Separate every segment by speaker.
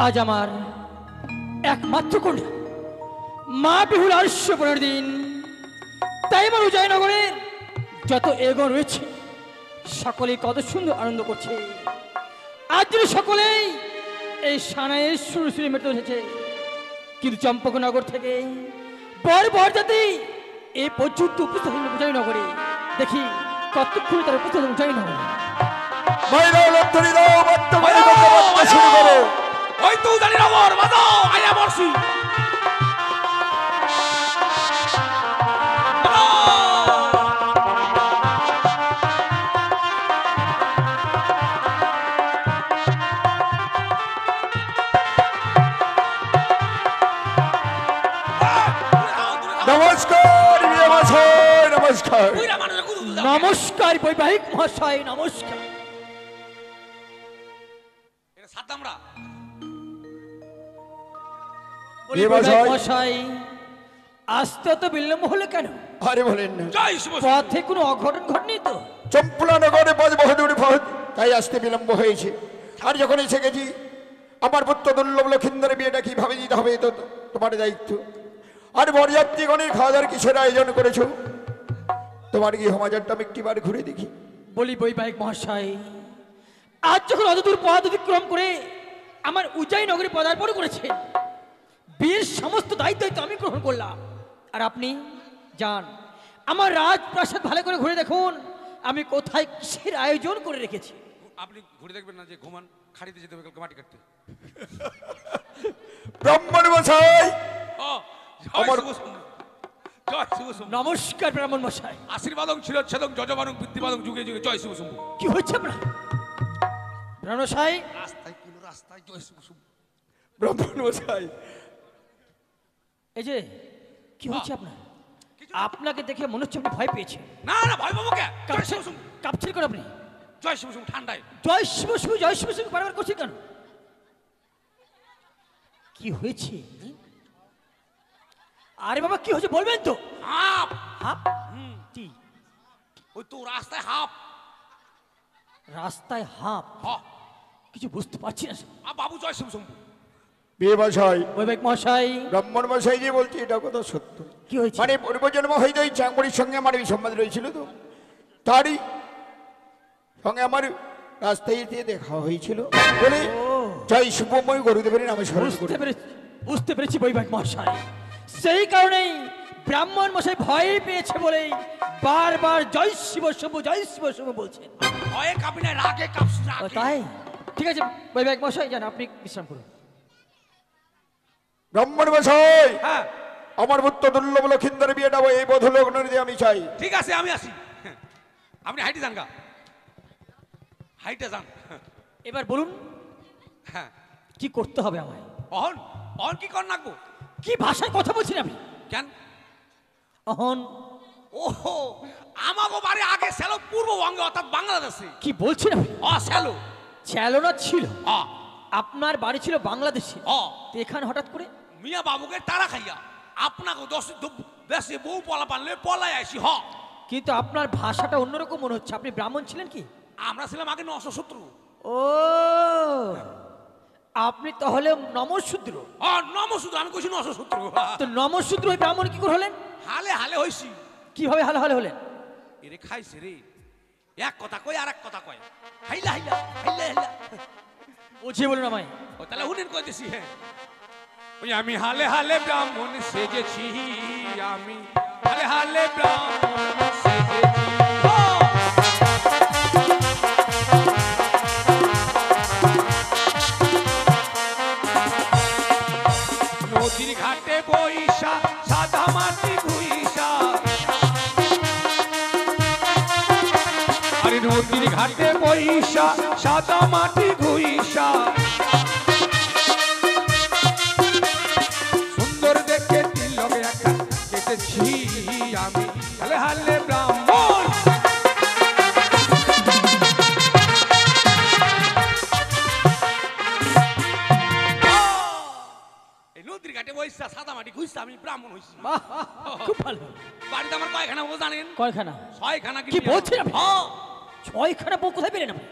Speaker 1: আজ আমার একমাত্র কন্যা মা বিহুল আরশ্য 15 দিন, তাই আমার উদয়নগরের যত এগো রয়েছে সকলেই কত সুন্দর আনন্দ করছে। আজ যদি সকলেই এই সানাইয়ের সুর সুরে মেতে উঠেছে, কিন্তু চম্পকনগর থেকে বর জাতি এই পর্যন্ত উপস্থিত হল উদয়নগরে। দেখি কতক্ষণ তার উপস্থিত উদয়নগরে।
Speaker 2: ওই তো উদয়নগর বাজাও, আয়া বর্ষি।
Speaker 3: নমস্কার নমস্কার
Speaker 1: নমস্কার বৈবাহিক মহাশয়, নমস্কার। মহাশয় আসতে তো বিলম্ব হলো কেন?
Speaker 3: আরে বলেন না,
Speaker 1: পথে কোনো অঘটন ঘটেনি তো?
Speaker 3: চম্পলা নগরে বহুদূর পথ, তাই আসতে বিলম্ব হয়েছে। আর যখন এসে গেছি, আমার পুত্র দুর্লভ লক্ষিন্দরের বিয়েটা কিভাবে দিতে হবে তো তোমার দায়িত্ব। আর বরযাত্রীগণের খাওয়া দাওয়ার কিসের আয়োজন করেছো? তোমার কি সমাজটা আমি একটিবার ঘুরে দেখি।
Speaker 1: বলি বৈবাহিক মহাশয়, আজ যখন অতদূর পথ অতিক্রম করে আমার উদয়নগরে পদার্পণ করেছে, বিয়ের সমস্ত দায়িত্ব আমি গ্রহণ করলাম। আর আপনি যান আমার রাজপ্রাসাদ ভালো করে ঘুরে দেখুন আমি কোথায় কিসের আয়োজন করে রেখেছি।
Speaker 2: আপনি ঘুরে দেখবেন না যে ঘুমান খাড়িতে যেতে হবে মাটি কাটতে।
Speaker 3: ব্রাহ্মণ মশাই,
Speaker 2: আমার
Speaker 1: নমস্কার ব্রাহ্মণ মশাই।
Speaker 2: আশীর্বাদং ছিল ছেদং যজবানং বৃদ্ধিবাদং যুগে যুগে জয় শিব শম্ভু।
Speaker 1: কি হচ্ছে আপনার ব্রাহ্মণ মশাই?
Speaker 2: রাস্তায় কিলো রাস্তায় জয় শিব শম্ভু।
Speaker 3: ব্রাহ্মণ মশাই,
Speaker 1: এই যে কি হচ্ছে আপনার? আপনাকে দেখে মনে হচ্ছে আপনি ভয় পেয়েছেন।
Speaker 2: না না ভয় পাবো কে? জয় শিব শম্ভু।
Speaker 1: কাঁপছেন কেন আপনি?
Speaker 2: জয় শিব শম্ভু ঠান্ডায়।
Speaker 1: জয় শিব শম্ভু জয় শিব শম্ভু বারবার করছেন কেন? কি হয়েছে? আরে বাবা কি হয়েছে বলবেন তো?
Speaker 2: হাপ
Speaker 1: হাপ? কি?
Speaker 2: ওই তো রাস্তায় হাপ।
Speaker 1: রাস্তায় হাপ? কিছু বুঝতে পারছি না।
Speaker 2: বাবু জয় শিব শম্ভু।
Speaker 3: বিয়ে মশাই,
Speaker 1: বৈবাহিক মশাই,
Speaker 3: ব্রাহ্মণ মশাই যে বলছি এটা কথা সত্য।
Speaker 1: কি হয়েছে?
Speaker 3: মানে পূর্বজন্ম হইতে ওই চাঙ্গুড়ির সঙ্গে আমার এই সম্বাদ রয়েছিল, তো তারই সঙ্গে আমার রাস্তায় দেখা হয়েছিল বলে জয় শুভময় গুরুদেবের নামে স্মরণ করি।
Speaker 1: বুঝতে পেরেছি বৈবাহিক মশাই, সেই কারণেই ব্রাহ্মণ মশাই ভয় পেয়েছে বলেই বারবার জয় শিব শম্ভু জয় শিব শম্ভু বলছেন।
Speaker 2: ভয়ে কাঁপি না, রাগে কাঁপছি।
Speaker 1: তাই ঠিক আছে বৈবাহিক মশাই, যান আপনি বিশ্রাম করুন।
Speaker 3: ব্রাহ্মণ মশাই,
Speaker 2: হ্যাঁ
Speaker 3: আমার পুত্র দুর্লভ লক্ষিন্দরের বিয়েটা এই বধূ লগ্ন দিয়ে আমি চাই।
Speaker 2: ঠিক আছে আমি আসি। আপনি হাইটে যান গা, হাইটে যান।
Speaker 1: এবার বলুন
Speaker 2: হ্যাঁ
Speaker 1: কি করতে হবে আমায়?
Speaker 2: অহন অহন কি কর নাকবো?
Speaker 1: কি ভাষায় কথা বলছেন আপনি?
Speaker 2: কেন?
Speaker 1: অহন?
Speaker 2: ওহো আমাগো বাড়ি আগে ছিল পূর্ববঙ্গে অর্থাৎ বাংলাদেশে।
Speaker 1: কি বলছেন আপনি?
Speaker 2: ছিল।
Speaker 1: ছিল না ছিল? আপনার বাড়ি ছিল বাংলাদেশে, তো এখানে হঠাৎ করে?
Speaker 2: মিয়া বাবুকে তারা খাইয়া আপনাকে দেশে বউ পলা পানলে পলাই আসি।
Speaker 1: কিন্তু আপনার ভাষাটা অন্যরকম মনে হচ্ছে। আপনি ব্রাহ্মণ ছিলেন কি?
Speaker 2: আমরা ছিলাম আগে 970।
Speaker 1: ও আপনি তাহলে নমশূদ্র?
Speaker 2: নমশূদ্র, আমি কইছি 970।
Speaker 1: তো নমশূদ্র ওই ব্রাহ্মণ কি করে হলেন?
Speaker 2: হালে হালে হইছি।
Speaker 1: কিভাবে হালে হালে হলেন?
Speaker 2: এরে খাইছে রে, এক কথা কই আর এক কথা কয়, হাইলা হাইলা হাইলা হাইলা।
Speaker 1: বুঝিয়ে বলুন আমায়।
Speaker 2: ও তাহলে হুনেন কইতেছি। হ্যাঁ ওই আমি হালে হালে ব্রাহ্মণ সেজেছি, আমি হালে হালে ব্রাহ্মণ সেজেছি। নদীর ঘাটে বইসা সাদা মাটি ঘুইসা, আরে নদীর ঘাটে বইসা সাদা মাটি ঘুইসা, সুন্দর দেখে তিলকে একা কেটেছি আমি হালে হালে ব্রাহ্মণ। নদীর ঘাটে বইসা সাদা মাটি ঘুইসা আমি ব্রাহ্মণ হইছি।
Speaker 1: খুব ভালো।
Speaker 2: বাড়িতে আমার কয়খানা বউ জানেন?
Speaker 1: কয়খানা?
Speaker 2: 6খানা।
Speaker 1: কি বলছেন আপনি? 6খানা বউ কোথায় পেলেন আপনি?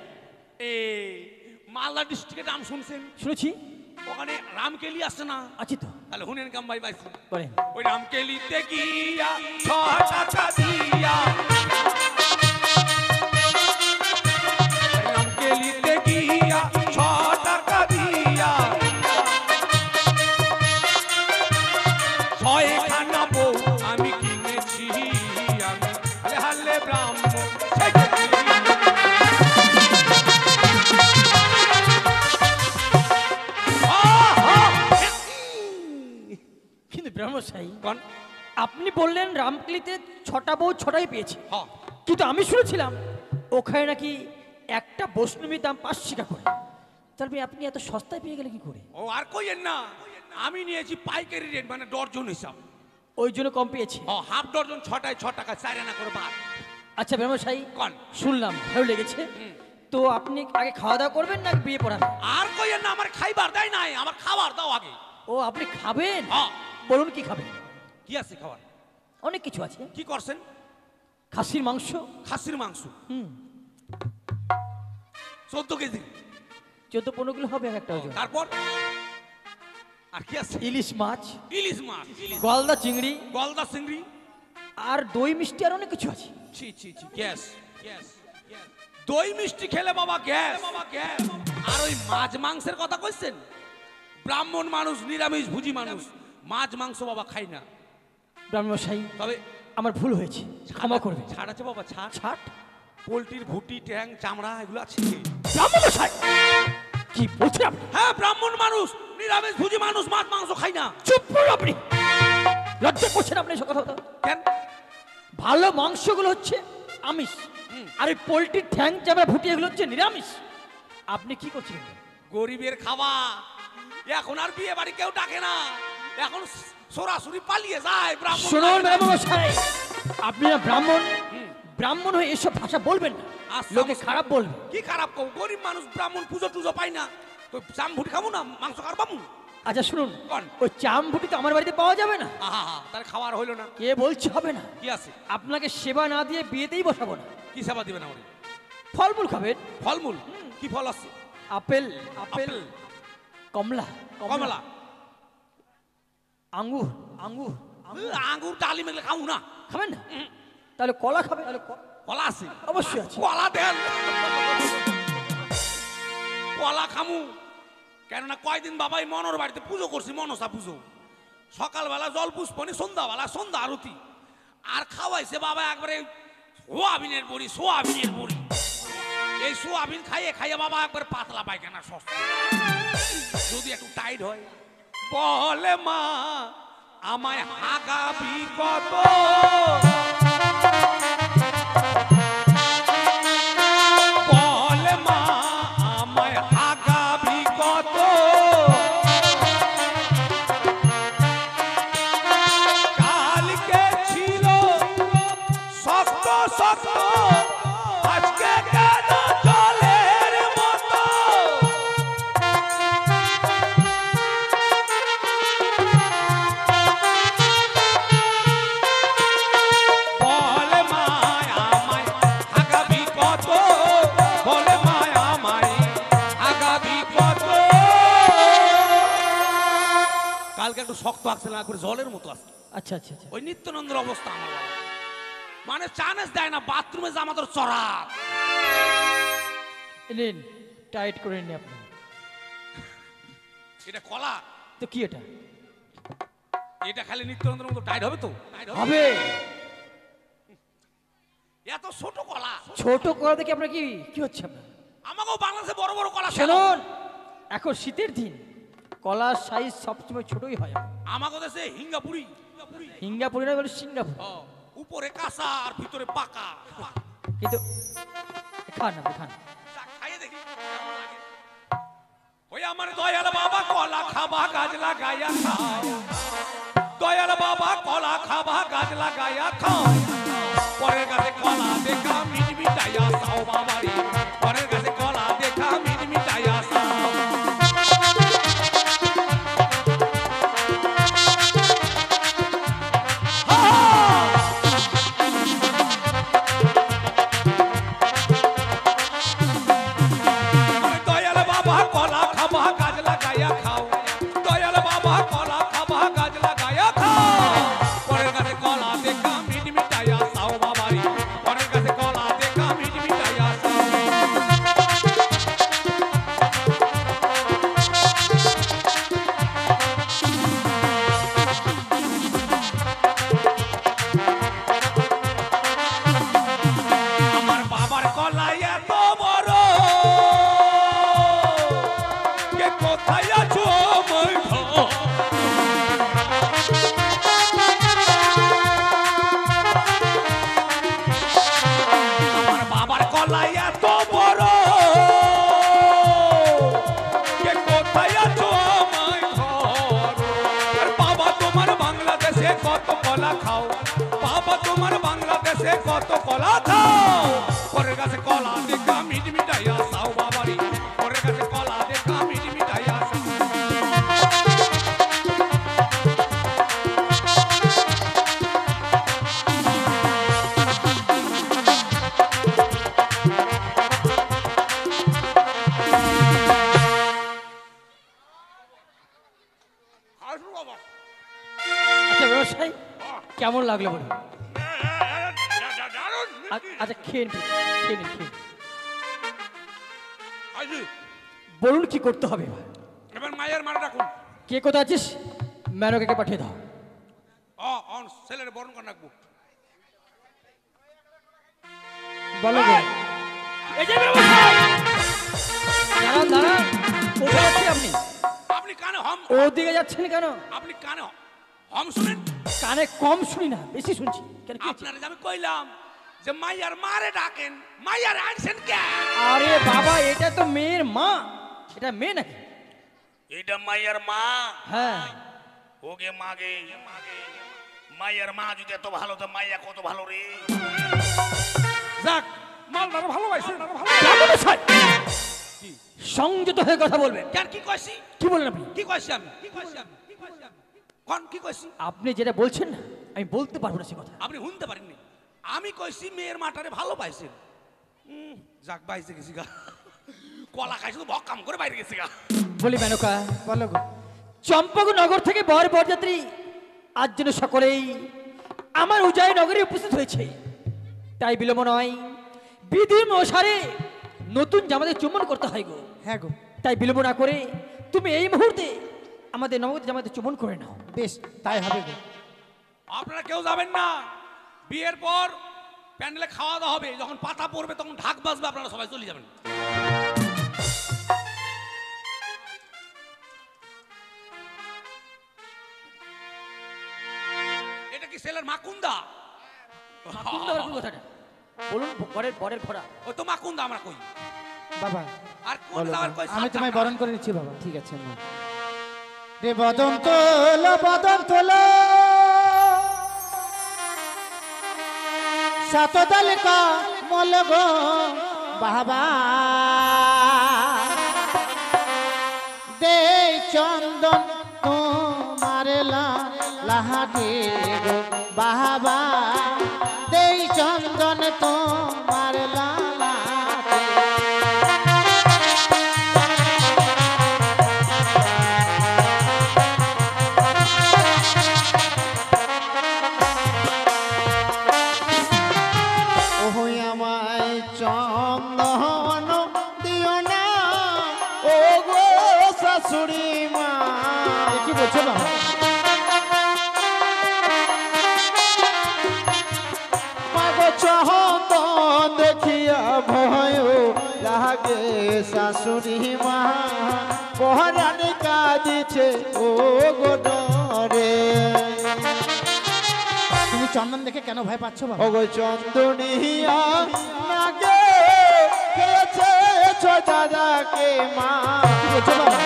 Speaker 2: মালদা ডিস্ট্রিক্টের নাম শুনছেন?
Speaker 1: শুনেছি।
Speaker 2: ওখানে রামকেলি আসছে না?
Speaker 1: আছি তো,
Speaker 2: তাহলে হুনেন কাম ভাই বাইছি।
Speaker 1: বলেন।
Speaker 2: ওই রামকেলিতে গিয়া 6 টাকা দিয়া, রামকেলিতে গিয়া 6 টাকা দিয়া 6 খানা বউ আমি কিনেছি, আমি হালে হালে ব্রাহ্মণ সেজেছি।
Speaker 1: কিন্তু ব্রহ্মশাই,
Speaker 2: কোন?
Speaker 1: আপনি বললেন রামকেলিতে 6টা বউ 6টাই পেয়েছে,
Speaker 2: হ্যাঁ,
Speaker 1: কিন্তু আমি শুনেছিলাম ওখানে নাকি একটা বৈষ্ণবীর দাম 5 টাকা করে। তাহলে আপনি এত সস্তায় পেয়ে গেলে কি করে?
Speaker 2: ও আর কইেন না, আমি নিয়েছি পাইকারি রেট, মানে ডর্জন হিসাব।
Speaker 1: ওই জন্য কম পেয়েছে।
Speaker 2: ও হাফ ডর্জন 6টায় 6 টাকা, 4 আনা করে বাদ।
Speaker 1: আচ্ছা ব্রহ্মশাই,
Speaker 2: কোন?
Speaker 1: শুনলাম ভালো লেগেছে, তো আপনি আগে খাওয়া দাওয়া করবেন না বিয়ে পড়াবেন?
Speaker 2: আর কইেন না, আমার খাইবার দেয় নাই, আমার খাবার দাও আগে।
Speaker 1: ও আপনি খাবেন?
Speaker 2: হ্যাঁ।
Speaker 1: বলুন কি খাবেন?
Speaker 2: কি আছে খাবার?
Speaker 1: অনেক কিছু আছে।
Speaker 2: কি করছেন?
Speaker 1: খাসির মাংস।
Speaker 2: খাসির মাংস
Speaker 1: হুম,
Speaker 2: 14 কেজি।
Speaker 1: 14-15 কিলো হবে এক একটা ওজন।
Speaker 2: তারপর আর কি আছে?
Speaker 1: ইলিশ মাছ,
Speaker 2: ইলিশ মাছ,
Speaker 1: গলদা চিংড়ি,
Speaker 2: গলদা চিংড়ি,
Speaker 1: আর দই মিষ্টি, আর অনেক কিছু আছে।
Speaker 2: ছি ছি ছি, গ্যাস গ্যাস। দই মিষ্টি খেলে বাবা গ্যাস, বাবা গ্যাস। আর ওই মাছ মাংসের কথা কইছেন? ব্রাহ্মণ মানুষ, নিরামিষ ভুজি মানুষ, মাছ মাংস বাবা খাই না।
Speaker 1: ব্রহ্মশাই,
Speaker 2: তবে
Speaker 1: আমার ভুল হয়েছে, ক্ষমা করবেন।
Speaker 2: ছাড় আছে বাবা, ছাড়।
Speaker 1: ছাট।
Speaker 2: পোলট্রির ভুটি, ট্যাং, চামড়া এগুলো আছে।
Speaker 1: ব্রহ্মশাই, কি বলছেন আপনি?
Speaker 2: হ্যাঁ, ব্রাহ্মণ মানুষ, নিরামিষ ভুজি মানুষ, মাছ মাংস খাই না।
Speaker 1: চুপ করুন আপনি, লজ্জা করছেন আপনি এসব কথা বলতে?
Speaker 2: কেন?
Speaker 1: ভালো মাংসগুলো হচ্ছে আমিষ, আর এই পোলট্রির ঠ্যাং চামড়া ভুটি এগুলো হচ্ছে নিরামিষ। আপনি কি করছেন?
Speaker 2: গরিবের খাওয়া। এখন আর বিয়ে বাড়ি কেউ ডাকে না, এখন সরাসরি পালিয়ে যায় ব্রাহ্মণ।
Speaker 1: শুনুন ব্রহ্মশাই, আপনি না ব্রাহ্মণ, ব্রাহ্মণ হয়ে এসব ভাষা বলবেন না,
Speaker 2: আচ্ছা,
Speaker 1: লোকে খারাপ বলবে।
Speaker 2: কি খারাপ কও? গরিব মানুষ, ব্রাহ্মণ পুজো টুজো পাই না, তো চাম ভুটি খাবো না, মাংস খার পাবো?
Speaker 1: আচ্ছা শুনুন,
Speaker 2: কোন?
Speaker 1: ওই চাম ভুটি তো আমার বাড়িতে পাওয়া যাবে না।
Speaker 2: আহা, তাহলে খাওয়ার হইলো না।
Speaker 1: কে বলছে হবে না?
Speaker 2: কি আছে?
Speaker 1: আপনাকে সেবা না দিয়ে বিয়েতেই বসাবো না।
Speaker 2: কি সেবা দিবেন আমারে?
Speaker 1: ফলমূল খাবেন।
Speaker 2: ফলমূল? কি ফল আছে?
Speaker 1: আপেল,
Speaker 2: আপেল,
Speaker 1: কমলা,
Speaker 2: কমলা,
Speaker 1: আঙ্গুর, আঙ্গুর।
Speaker 2: আঙ্গুর, ডালিম এগুলো খাবো না।
Speaker 1: খাবেন না? তাহলে কলা খাবেন? তাহলে
Speaker 2: কলা আছে?
Speaker 1: অবশ্যই আছে।
Speaker 2: কলা দেন, কলা খামু। কেননা কয়দিন বাবাই মনোর বাড়িতে পুজো করছি, মনসা পুজো। সকালবেলা জল পুষ্পনি, সন্ধ্যাবেলা সন্ধ্যা আরতি। আর খাওয়াইছে বাবা একবারে সোয়াবিনের বড়ি, সোয়াবিনের বড়ি। এই সোয়াবিন খাইয়ে খাইয়ে বাবা একবার পাতলা পায়খানা সস্তা। যদি একটু টাইট হয়, বলে মা আমায় হাগাবি কত, বলে মা আমায় হাগাবি কত, কালকে ছিল শক্ত শক্ত, আজকে কেন জলের মতো। বলে মায় আমায় হাগাবি কত, বলে মায় আমায় হাগাবি কত। কালকে একটু শক্ত আসছে না, করে জলের মতো আসছে।
Speaker 1: আচ্ছা আচ্ছা আচ্ছা।
Speaker 2: ওই নিত্যানন্দের অবস্থা আমার বাবা। মানে চান্স দেয় না, বাথরুমে জামা তোর চড়া।
Speaker 1: নিন, টাইট করে নিন আপনি।
Speaker 2: এটা কলা?
Speaker 1: তো কি এটা?
Speaker 2: এটা খালি নিত্যানন্দের মতো টাইট হবে তো?
Speaker 1: হবে।
Speaker 2: এত ছোট কলা?
Speaker 1: ছোট করা দেখে আপনার কি কি হচ্ছে আপনার?
Speaker 2: আমাকেও বাংলাদেশে বড় বড় কলা
Speaker 1: শুনুন, এখন শীতের দিন, কলার সাইজ সবসময় ছোটই হয়।
Speaker 2: আমাকে দেশে হিঙ্গাপুরি।
Speaker 1: সিঙ্গাপুরি না বলে সিঙ্গাপুর,
Speaker 2: উপরে কাঁচা আর ভিতরে পাকা।
Speaker 1: কিন্তু খান আপনি খান।
Speaker 2: খাইয়ে দেখি কেমন লাগে। ওই আমার দয়াল বাবা কলা খাবা গাছ লাগাইয়া খাও, দয়াল বাবা কলা খাবা গাছ লাগাইয়া খাও। পরের কাছে কলা দেখা মিট মিটাইয়া খাও বাবারি, পরের কাছে কলা দেখা মিট মিটাইয়া খাও। দয়াল বাবা কলা খাবা গাছ লাগাইয়া খাও, কোথায় আছো আমায় ধর আমার বাবার কলাই এত বড় কে কোথায় আছো আমায় ধর আর বাবা তোমার বাংলাদেশে কত কলা খাও বাবা তোমার বাংলাদেশে কত কলা খাও পরের কাছে কলা দেখা মিট মিটাই আসাও বাবারি পরের কাছে কলা দেখা মিট মিটাই আসাও আসো বাবা
Speaker 1: আচ্ছা ব্যবসায়ী কেমন লাগলো বলুন?
Speaker 2: দারুণ
Speaker 1: আচ্ছা খেয়ে নিন, খেয়ে নিন, খেয়ে নিন।
Speaker 2: আইজি
Speaker 1: বলুন কি করতে হবে এবার?
Speaker 2: এবার মায়ের মারা ডাকুন
Speaker 1: কে কোথায় আছিস? ম্যানকে পাঠিয়ে দাও।
Speaker 2: অন ছেলের বরণ করে রাখবো
Speaker 1: বলো গো। এই যে ব্যবসায়ী দাঁড়ান দাঁড়ান, কোথায় আছেন আপনি?
Speaker 2: আপনি কানে হম
Speaker 1: ওদিকে যাচ্ছেন কেন?
Speaker 2: আপনি কানে হম শুনেন
Speaker 1: কানে কম শুনি না, বেশি শুনছি। কেন কি হয়েছে?
Speaker 2: আপনারা যে আমি কইলাম যে মাইয়ার মারে ডাকেন মাইয়ার আনছেন কে
Speaker 1: আরে বাবা, এটা তো মেয়ের মা। এটা মেয়ে নাকি?
Speaker 2: এটা মাইয়ার মা
Speaker 1: হ্যাঁ।
Speaker 2: ওগে মাগে মাইয়ার মা যদি এত ভালো তো মাইয়া কত ভালো রে যাক মালদার ভালোবাসে
Speaker 1: ব্যবসায়ী, সংযত হয়ে কথা বলবেন।
Speaker 2: কেন কি কইছি
Speaker 1: কি বলেন আপনি?
Speaker 2: কি কইছি আমি কি কইছি আমি কোন কি কইছি
Speaker 1: আপনি যেটা বলছেন না, আমি বলতে পারবো না সে কথা।
Speaker 2: আপনি শুনতে পারেননি আমি কইছি মেয়ের মাটারে ভালো পাইছেন যাক বাইসে গেছি গা কলা খাই শুধু ভক কাম করে বাইরে গেছি গা
Speaker 1: বলি মেনকা, বলো গো। চম্পকনগর থেকে বরযাত্রী আজ যেন সকলেই আমার উজাই নগরে উপস্থিত হয়েছে, তাই বিলম্ব নয়। বিধির অনুসারে নতুন জামাতে চুম্বন করতে হয় গো।
Speaker 4: হ্যাঁ গো,
Speaker 1: তাই বিলম্ব না করে তুমি এই মুহূর্তে আমাদের নবগত জামাতে চুম্বন করে নাও।
Speaker 4: বেশ তাই হবে গো।
Speaker 2: আপনারা কেউ যাবেন না বিয়ের পর প্যান্ডেলে খাওয়া দাওয়া হবে যখন পাতা পড়বে তখন ঢাক বাজবে আপনারা সবাই চলে যাবেন এটা কি ছেলের মাকুন্দা
Speaker 1: মাকুন্দা আবার কোন কথাটা? বলুন বরের বরের ঘোড়া।
Speaker 2: ও তো মাকুন্দা আমরা কই
Speaker 4: বাবা
Speaker 2: আর কোন যাওয়ার কই
Speaker 4: আমি তোমায় বরণ করে নিচ্ছি বাবা। ঠিক আছে মা। রে বদন তোল বদন তোল সাতদাল কা মল গো বাবা দে চন্দন তোমার লাহাটি গো বাবা দে চন্দন তোমার লাহাটি চন্দন দিও না ও গো শাশুড়ি মা। কি বলছো বাবা? মাগো চন্দন দেখিয়া ভয় লাগে শাশুড়ি মা পহরানি কাঁদিছে ও গো ডরে। তুমি চন্দন দেখে কেন ভয় পাচ্ছ বাবা? ও গো চন্দনিয়া নাগে খেয়েছে দাদাকে মা। কি বলছো বাবা?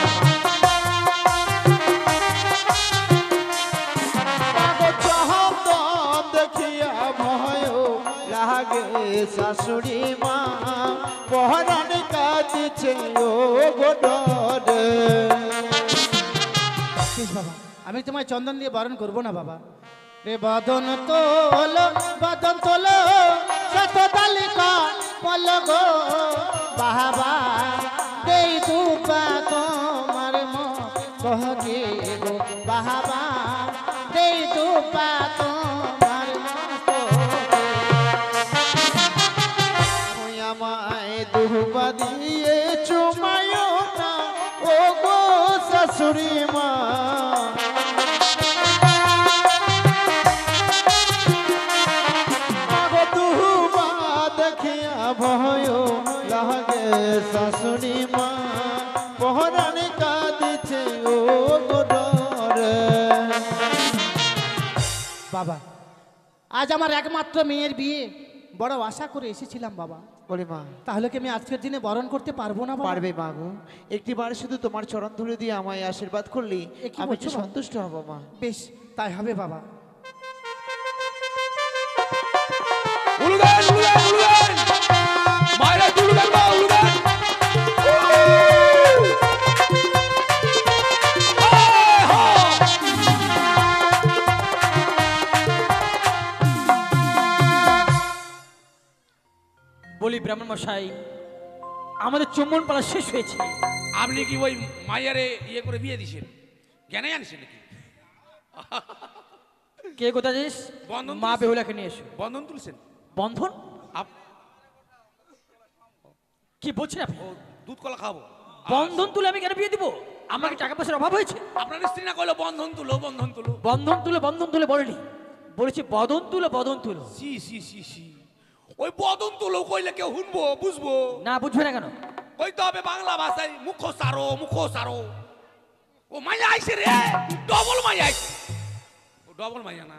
Speaker 4: মাগো চন্দন দেখিয়া ভয় লাগে শাশুড়ি মা পহরানি কাঁদিছে ও গো ডরে। বাবা আমি তোমায় চন্দন দিয়ে বারণ করবো না বাবা। রে বদন তোল শত তালিকা পল গো বাবা দেই দুপা তোমার মহকে গো বাবা দেই দুপা তোমার মহকে আমায় দুপা দিয়ে চুমায় না ও গো শাশুড়ি মা। ভয় লাগে শাশুড়ি মা পহরানি কাঁদি বাবা, আজ আমার একমাত্র মেয়ের বিয়ে, বড় আশা করে এসেছিলাম বাবা।
Speaker 5: বলে মা,
Speaker 4: তাহলে কি আমি আজকের দিনে বরণ করতে পারবো না বাবা?
Speaker 5: পারবে মা গো। একটিবার শুধু তোমার চরণ ধুলে দিয়ে আমায় আশীর্বাদ করলে
Speaker 4: এ কি
Speaker 5: আমি
Speaker 4: বলছো
Speaker 5: একটু
Speaker 4: মা?
Speaker 5: সন্তুষ্ট হব মা।
Speaker 4: বেশ, তাই হবে বাবা।
Speaker 2: উলুগান উলুগান উলুগান মায়েরা উলুগান মা উলুগান
Speaker 1: বলি ব্রাহ্মণ মশাই, আমাদের চুম্বন পালা শেষ হয়েছে।
Speaker 2: আপনি কি ওই মাইয়ারে ইয়ে করে বিয়ে দিছেন? জ্ঞানে আনছেন নাকি?
Speaker 1: কে কোথা যাস?
Speaker 2: বন্ধন
Speaker 1: মা
Speaker 2: তুলেছে।
Speaker 1: বেহুলাকে নিয়ে এসো।
Speaker 2: বন্ধন তুলছেন?
Speaker 1: বন্ধন?
Speaker 2: আপ-
Speaker 1: কি বলছেন আপনি?
Speaker 2: ও দুধ কলা খাবো।
Speaker 1: বন্ধন তুলে আমি কেন বিয়ে দিব? আমার কি টাকা পয়সার অভাব হয়েছে?
Speaker 2: আপনার স্ত্রী না কইলো বন্ধন তুলো বন্ধন তুলো?
Speaker 1: বন্ধন তুলে বলেনি, বলেছি বদন তুলো বদন তুলো।
Speaker 2: সি সি সি সি ওই বদন তুলো কইলে কেউ শুনবো বুঝবো?
Speaker 1: না বুঝবে না কেন?
Speaker 2: কইতে হবে বাংলা ভাষায় মুখ সারো। ও মাইয়া আইছে রে, ডবল মাইয়া আইছে। ও ডবল মাইয়া না।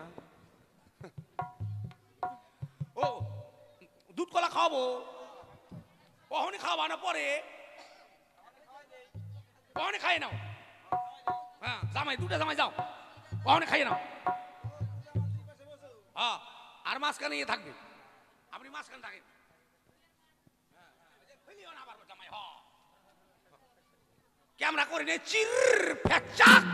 Speaker 2: ও দুধ কলা খাওয়াবো, কখনই খাওয়া না পরে কখনই খাই নাও। হ্যাঁ জামাই দুটা জামাই যাও, কখনই খাইয়ে নাও। হ্যাঁ আর মাঝখানে ইয়ে থাকবে, আপনি মাঝখানে থাকেন। ক্যামেরা করে নে চির ফ্যাকচাক।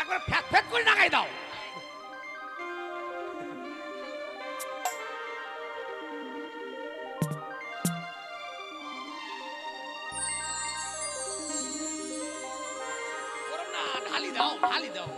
Speaker 2: একবার ফ্যাক ফ্যাক করে নাগাই দাও। গরম না, ঢালি দাও ঢালি দাও।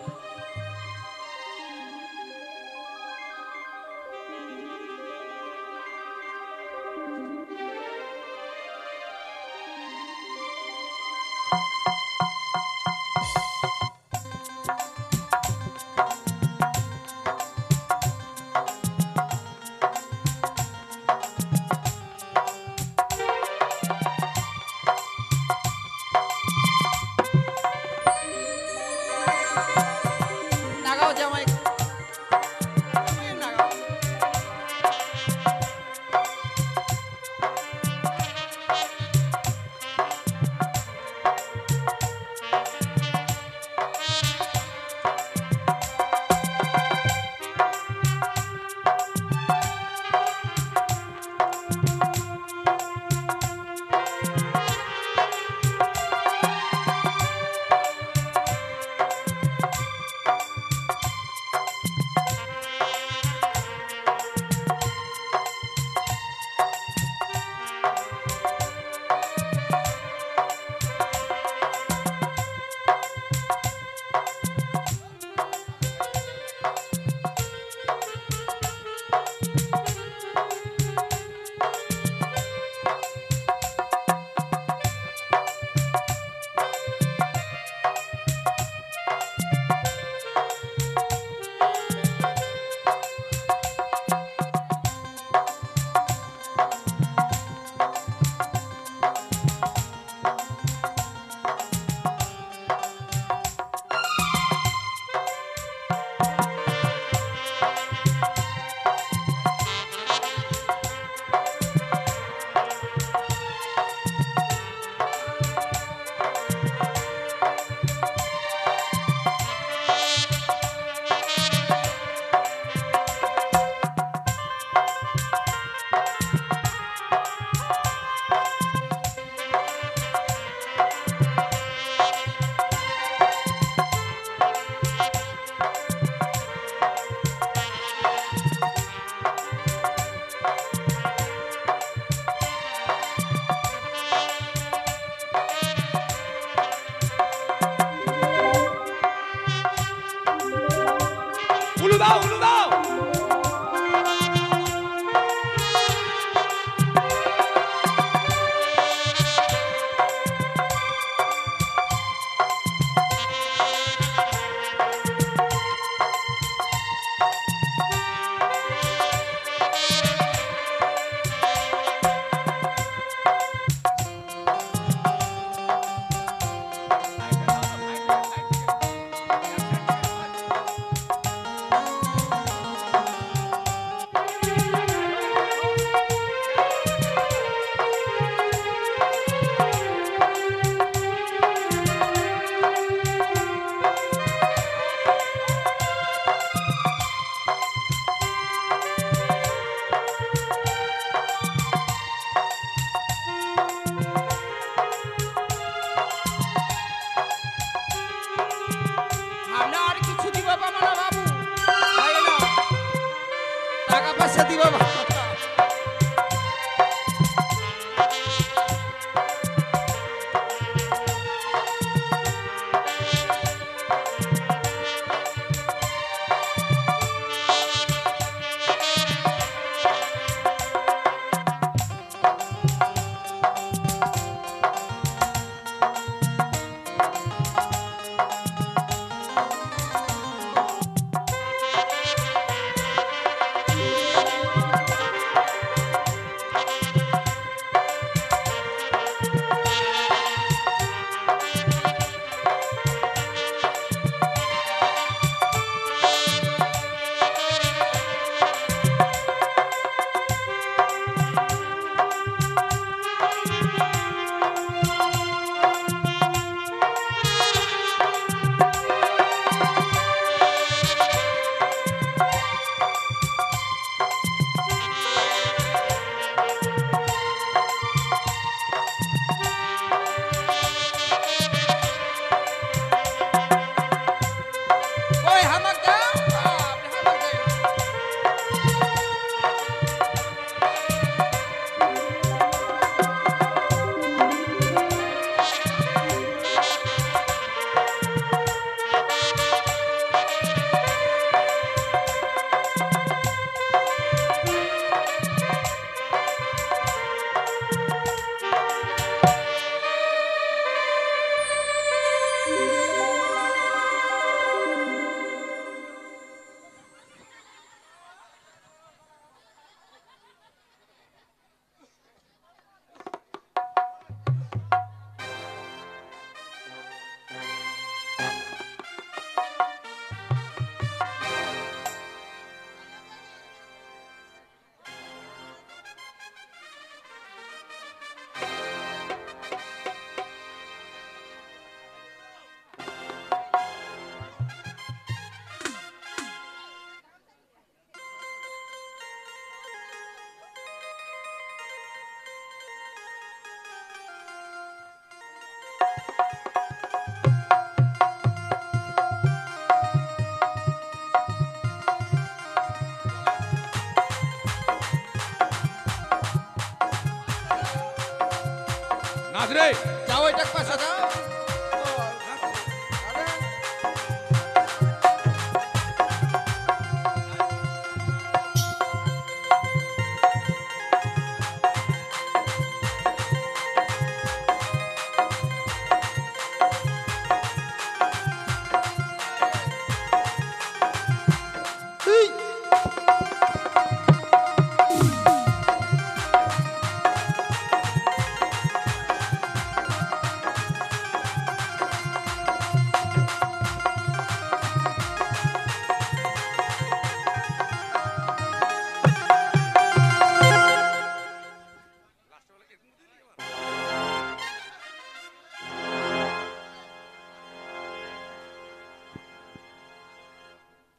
Speaker 2: নাচ রে।
Speaker 3: যাও এটা পাশে যাও।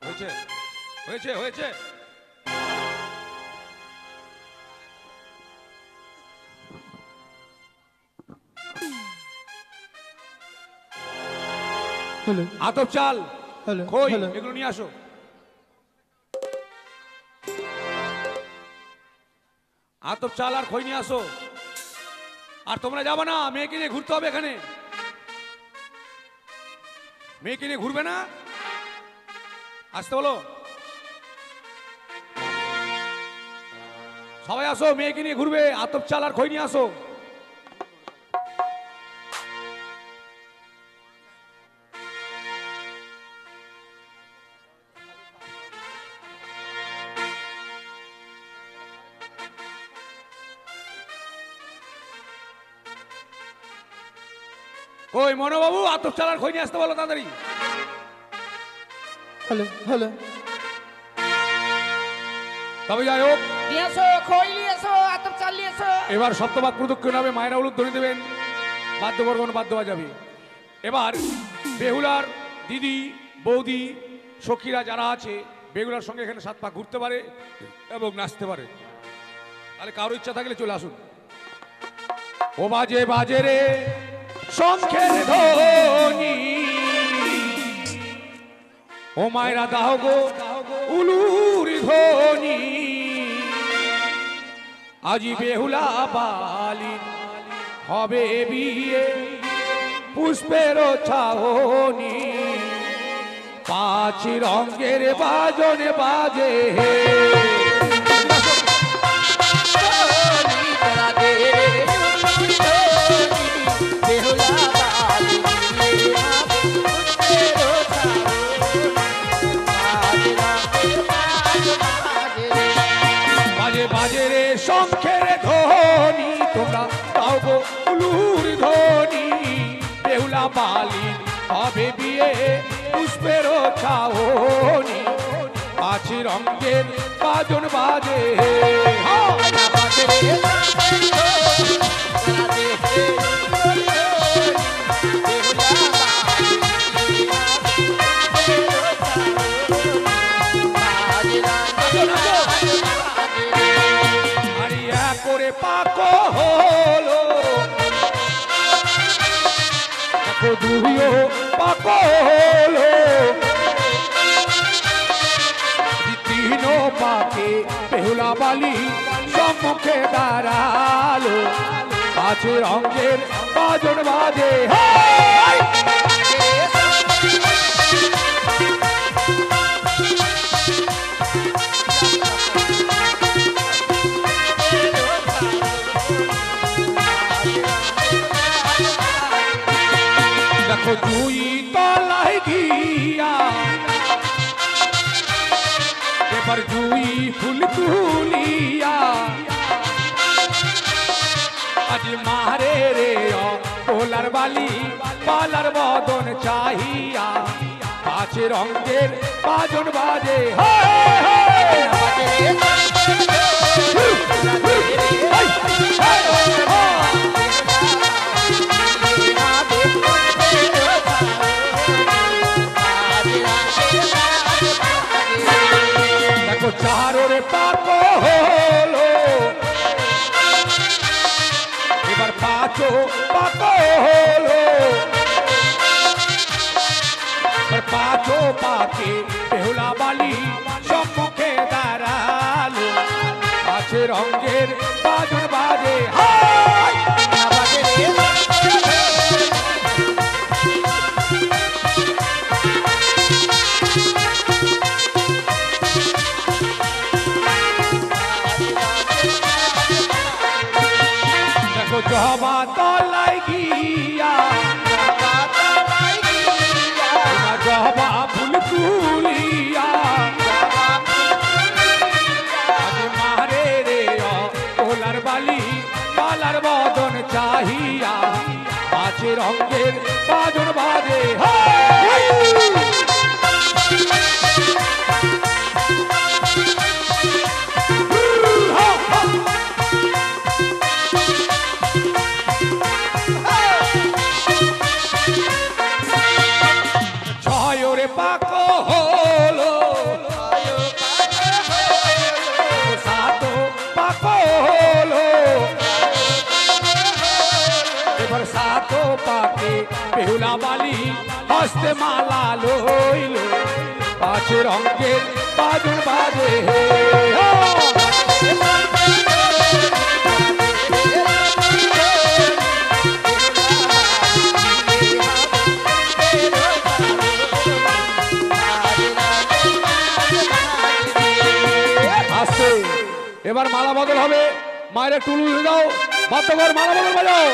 Speaker 2: হয়েছে হয়েছে হয়েছে।
Speaker 4: হ্যালো
Speaker 2: আতপ চাল
Speaker 4: হ্যালো
Speaker 2: খই
Speaker 4: হ্যালো
Speaker 2: এগুলো নিয়ে আসো। আতপ চাল আর খই নিয়ে আসো। আর তোমরা যাবে না, মেয়েকে নিয়ে ঘুরতে হবে এখানে। মেয়েকে নিয়ে ঘুরবে না, আসতে বলো। সবাই আসো, মেয়েকে নিয়ে ঘুরবে। আতপ চাল আর খই নিয়ে আসো। কই মনোবাবু, আতপ চাল আর খই নিয়ে আসতে বলো তাড়াতাড়ি।
Speaker 4: হ্যালো হ্যালো
Speaker 2: তবে যাই হোক,
Speaker 1: নিয়ে এসো খই নিয়ে এসো আতপ চাল নিয়ে এসো।
Speaker 2: এবার সপ্তপাক প্রদক্ষিণ হবে, মায়েরা উলুধ্বনি দেবেন, বাদ্যবর্গণ বাদ্য বাজাবে। এবার বেহুলার দিদি বৌদি সখীরা যারা আছে বেহুলার সঙ্গে এখানে 7 পাক ঘুরতে পারে এবং নাচতে পারে। তাহলে কারো ইচ্ছা থাকলে চলে আসুন। ও বাজে বাজে রে শঙ্খের ধ্বনি, ও মায়েরা দাও গো উলুর ধ্বনি। আজি বেহুলা বালিন হবে বিয়ে, পুষ্পের ছাহনি। 5 রঙের বাজন বাজে হে। বাজে বাজে রে শঙ্খের ধ্বনি, তোমরা দাও গো উলুর ধ্বনি। বেহুলা বালিন হবে বিয়ে, পুষ্পের ছাহনি। 5 রঙের বাজন বাজে আরিয়া করে পাক হলো। দেখো দুইও পাক হলো, 3 পাকে বেহুলা বালি সম্মুখে দাঁড়ালো। 5 রঙের বাজন বাজে হাই। দেখো 2 তলায় গিয়া এবার 2 ফুল তুলিয়া, আজ মারে রে পোলার বালি পালার বদন চাহিয়া। 5 রঙের বাজন বাজে দেখো 4 পাক হলো, এবার 5 পাক হলো। পাকে বেহুলা বালি সম্মুখে দাঁড়ালো আছে রঙের বাজুর বাজে হাই বাজে রে দেখো জবা তলায় গিয়া জবা ফুল তুলিয়া মারে রে ওলার বালি পালার বদন চাহিয়া আছে রঙের বাজন বাজে ছয়রে পাক হলো সাত পাক হলো এবার সাত পাকে বেহুলা বালি হস্তে মালা লইল পাঁচ রঙের বাজুর বাজে আসছে এবার মালা বদল হবে মায়ের টুলু দাও বাদ্যকর মালা বদল বাজাও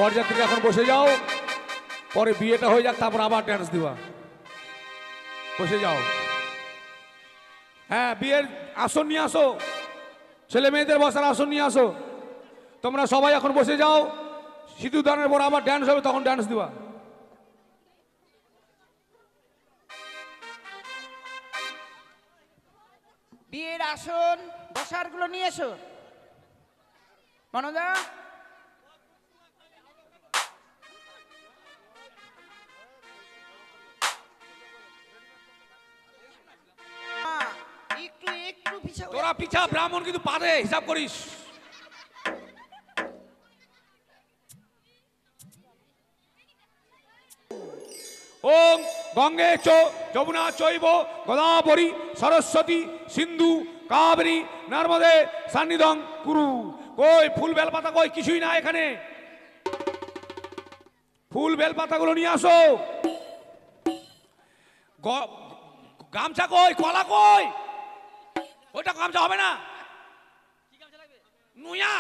Speaker 2: বরযাত্রীরা এখন বসে যাও পরে বিয়েটা হয়ে যাক তারপর আবার ড্যান্স দিবা বসে যাও হ্যাঁ বিয়ের আসন নিয়ে আসো ছেলে মেয়েদের বসার আসন নিয়ে আসো তোমরা সবাই এখন বসে যাও সিঁদুরদানের পর আবার ড্যান্স হবে তখন ড্যান্স দিবা
Speaker 6: বিয়ের আসন বসার গুলো নিয়ে এসো মনোদা একটু একটু পিছা
Speaker 2: তোরা পিছা ব্রাহ্মণ কিন্তু পারে হিসাব করিস ওম গঙ্গে যমুনা চৈব গোদাবরী সরস্বতী সিন্ধু কাবেরী নর্মদে সান্নিধ্যং কুরু কই ফুল বেলপাতা কই কিছুই না এখানে ফুল বেলপাতাগুলো নিয়ে আসো গামছা কই কলা কই ওইটা গামছা হবে না নুয়া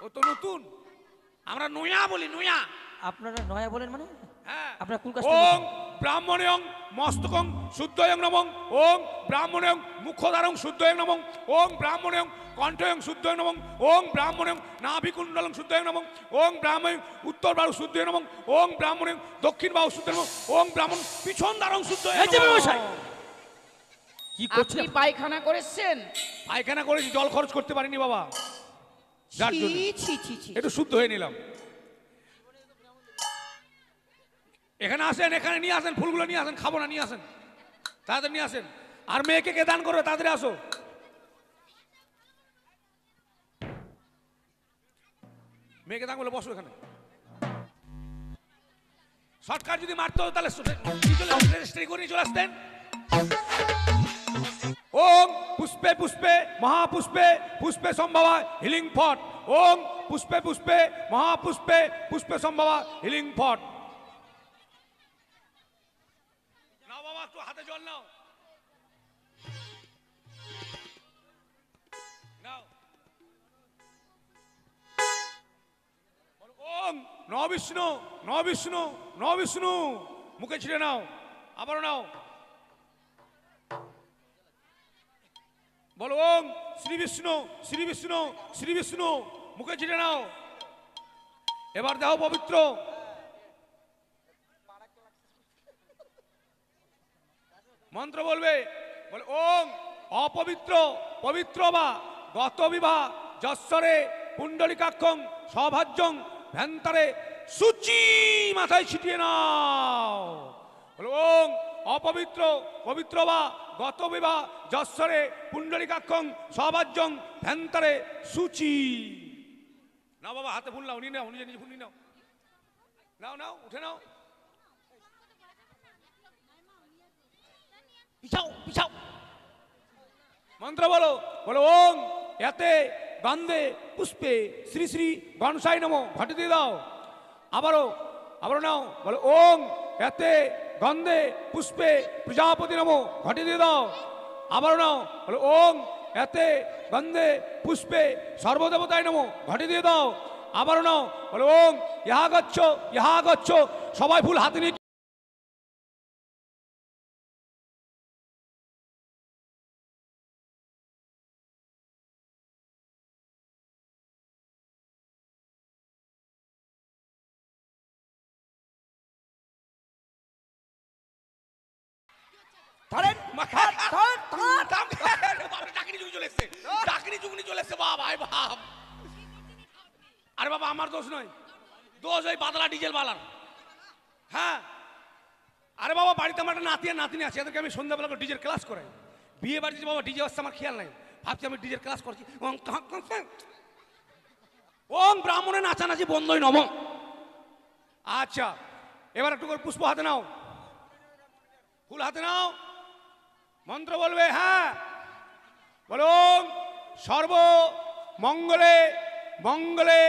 Speaker 2: ও তো নতুন আমরা নুয়া বলি নুয়া
Speaker 1: আপনারা নয়া বলেন মানে
Speaker 2: হ্যাঁ
Speaker 1: আপনারা কোন কাজ
Speaker 2: ওং ব্রাহ্মণেয়ং মস্তকং শুদ্ধয়ং নমঃ ওং ব্রাহ্মণেয়ং মুখদারং শুদ্ধয়ং নমঃ ওং ব্রাহ্মণেয়ং কণ্ঠয়ং শুদ্ধয়ং নমঃ ওং ব্রাহ্মণেয়ং নাভিকুণ্ডলং শুদ্ধয়ং নমঃ ওং ব্রাহ্মণেয়ং উত্তর বাহু শুদ্ধয়ং নমঃ ওং ব্রাহ্মণেয়ং দক্ষিণ বাহু শুদ্ধয়ং নমঃ ওং ব্রাহ্মণ পিছন দ্বারং শুদ্ধয়ং নমঃ
Speaker 1: কি করছেন
Speaker 6: আপনি পায়খানা করেছেন
Speaker 2: পায়খানা করেছি জল খরচ করতে পারিনি বাবা যার
Speaker 6: ছি
Speaker 2: জন্য
Speaker 6: ছি ছি ছি
Speaker 2: একটু শুদ্ধ হয়ে নিলাম এখানে আসেন এখানে নিয়ে আসেন ফুলগুলো নিয়ে আসেন খাবো না নিয়ে আসেন তাদের নিয়ে আসেন আর মেয়েকে কে দান করবে তাদের আসো মেয়েকে দান করলে বসো এখানে শর্টকাট যদি মারতে হতো তাহলে রেজিস্ট্রি করে চলে আসতেন ওম পুষ্পে পুষ্পে মহাপুষ্পে পুষ্পে সম্ভবা হিলিং ফট ওম পুষ্পে পুষ্পে মহাপুষ্পে পুষ্পে সম্ভবা হিলিং ফট নাও বাবা একটু হাতে জল নাও নাও ওম ন বিষ্ণু ন বিষ্ণু ন বিষ্ণু মুখে ছিঁড়ে নাও আবারও নাও বলো ওম শ্রী বিষ্ণু শ্রী বিষ্ণু শ্রী বিষ্ণু মুখে ছিঁড়ে নাও এবার দেহ পবিত্র মন্ত্র বলবে বলে ওং অপবিত্র পবিত্র বা গত বিবাহ যশ্বরে পুণ্ডলিকাক্ষং সভাজ্যং ভ্যান্তরে সূচি মাথায় ছিটিয়ে নাও। বলে ওং অপবিত্র পবিত্র বা গত বিবাহ যশ্বরে পুণ্ডলিকাক্ষং সভাজ্যং ভ্যান্তরে সূচি। নাও বাবা, হাতে ফুল নাও, নিয়ে নাও, নিজে নিজে ফুল নিয়ে নাও, নাও নাও, উঠে নাও, পিছাও পিছাও, মন্ত্র বলো। বলো ওং এতে গন্ধে পুষ্পে শ্রী শ্রী গণসাই নমো, ঘটে দিয়ে দাও। আবারও নাও। বলো ওং এতে গন্ধে পুষ্পে প্রজাপতি নমো, ঘটে দিয়ে দাও। আবারও নাও। বলো ওং এতে গন্ধে পুষ্পে সর্বদেবতায় নমো, ঘটে দিয়ে দাও। আবারও নাও। বলো ওং ইহা গচ্ছ। সবাই ফুল হাতে নিয়ে
Speaker 6: ধরেন
Speaker 2: ডাকিনি চুগনি চলে এসছে বাপ, আয় বাপ। আরে বাবা আমার দোষ নয়, দোষ ওই বাদলা ডিজেল বালার। হ্যাঁ আরে বাবা বাড়িতে আমার একটা নাতি আর নাতিনি আছে, এদেরকে আমি সন্ধ্যাবেলা করে ডিজের ক্লাস করাই। বিয়ে বাড়িতে বাবা ডিজে আসছে আমার খেয়াল নাই, ভাবছি আমি ডিজের ক্লাস করছি। ওং ব্রাহ্মণে নাচানাচি বন্ধই নম। আচ্ছা এবার একটু করে পুষ্প হাতে নাও, ফুল হাতে নাও, মন্ত্র বলবে। হ্যাঁ বলো সর্ব মঙ্গলে মঙ্গলে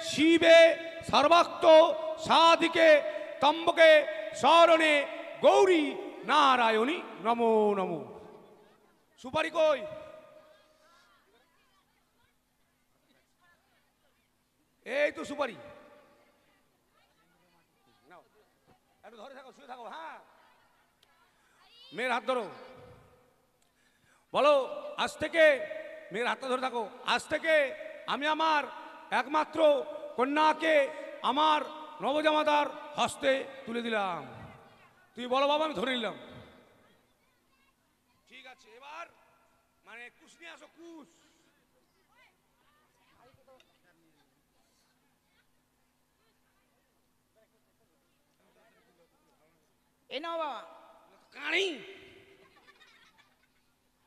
Speaker 2: শিবে সর্বাক্ত সাধিকে তম্বকে শরণে গৌরী নারায়ণী নমো নমো। সুপারি কই? এই তো সুপারি, একটু ধরে থাকো, শুয়ে থাকো। হ্যাঁ মেয়ের হাত ধরো, বলো আজ থেকে, মেয়ের হাতটা ধরে থাকো, আজ থেকে আমি আমার একমাত্র কন্যাকে আমার নবজামাতার হস্তে তুলে দিলাম। তুই বলো বাবা, আমি ধরে নিলাম। ঠিক আছে, এবার মানে কুশ নিয়ে আসো, কুশ।
Speaker 6: এ নাও বাবা।
Speaker 2: কানি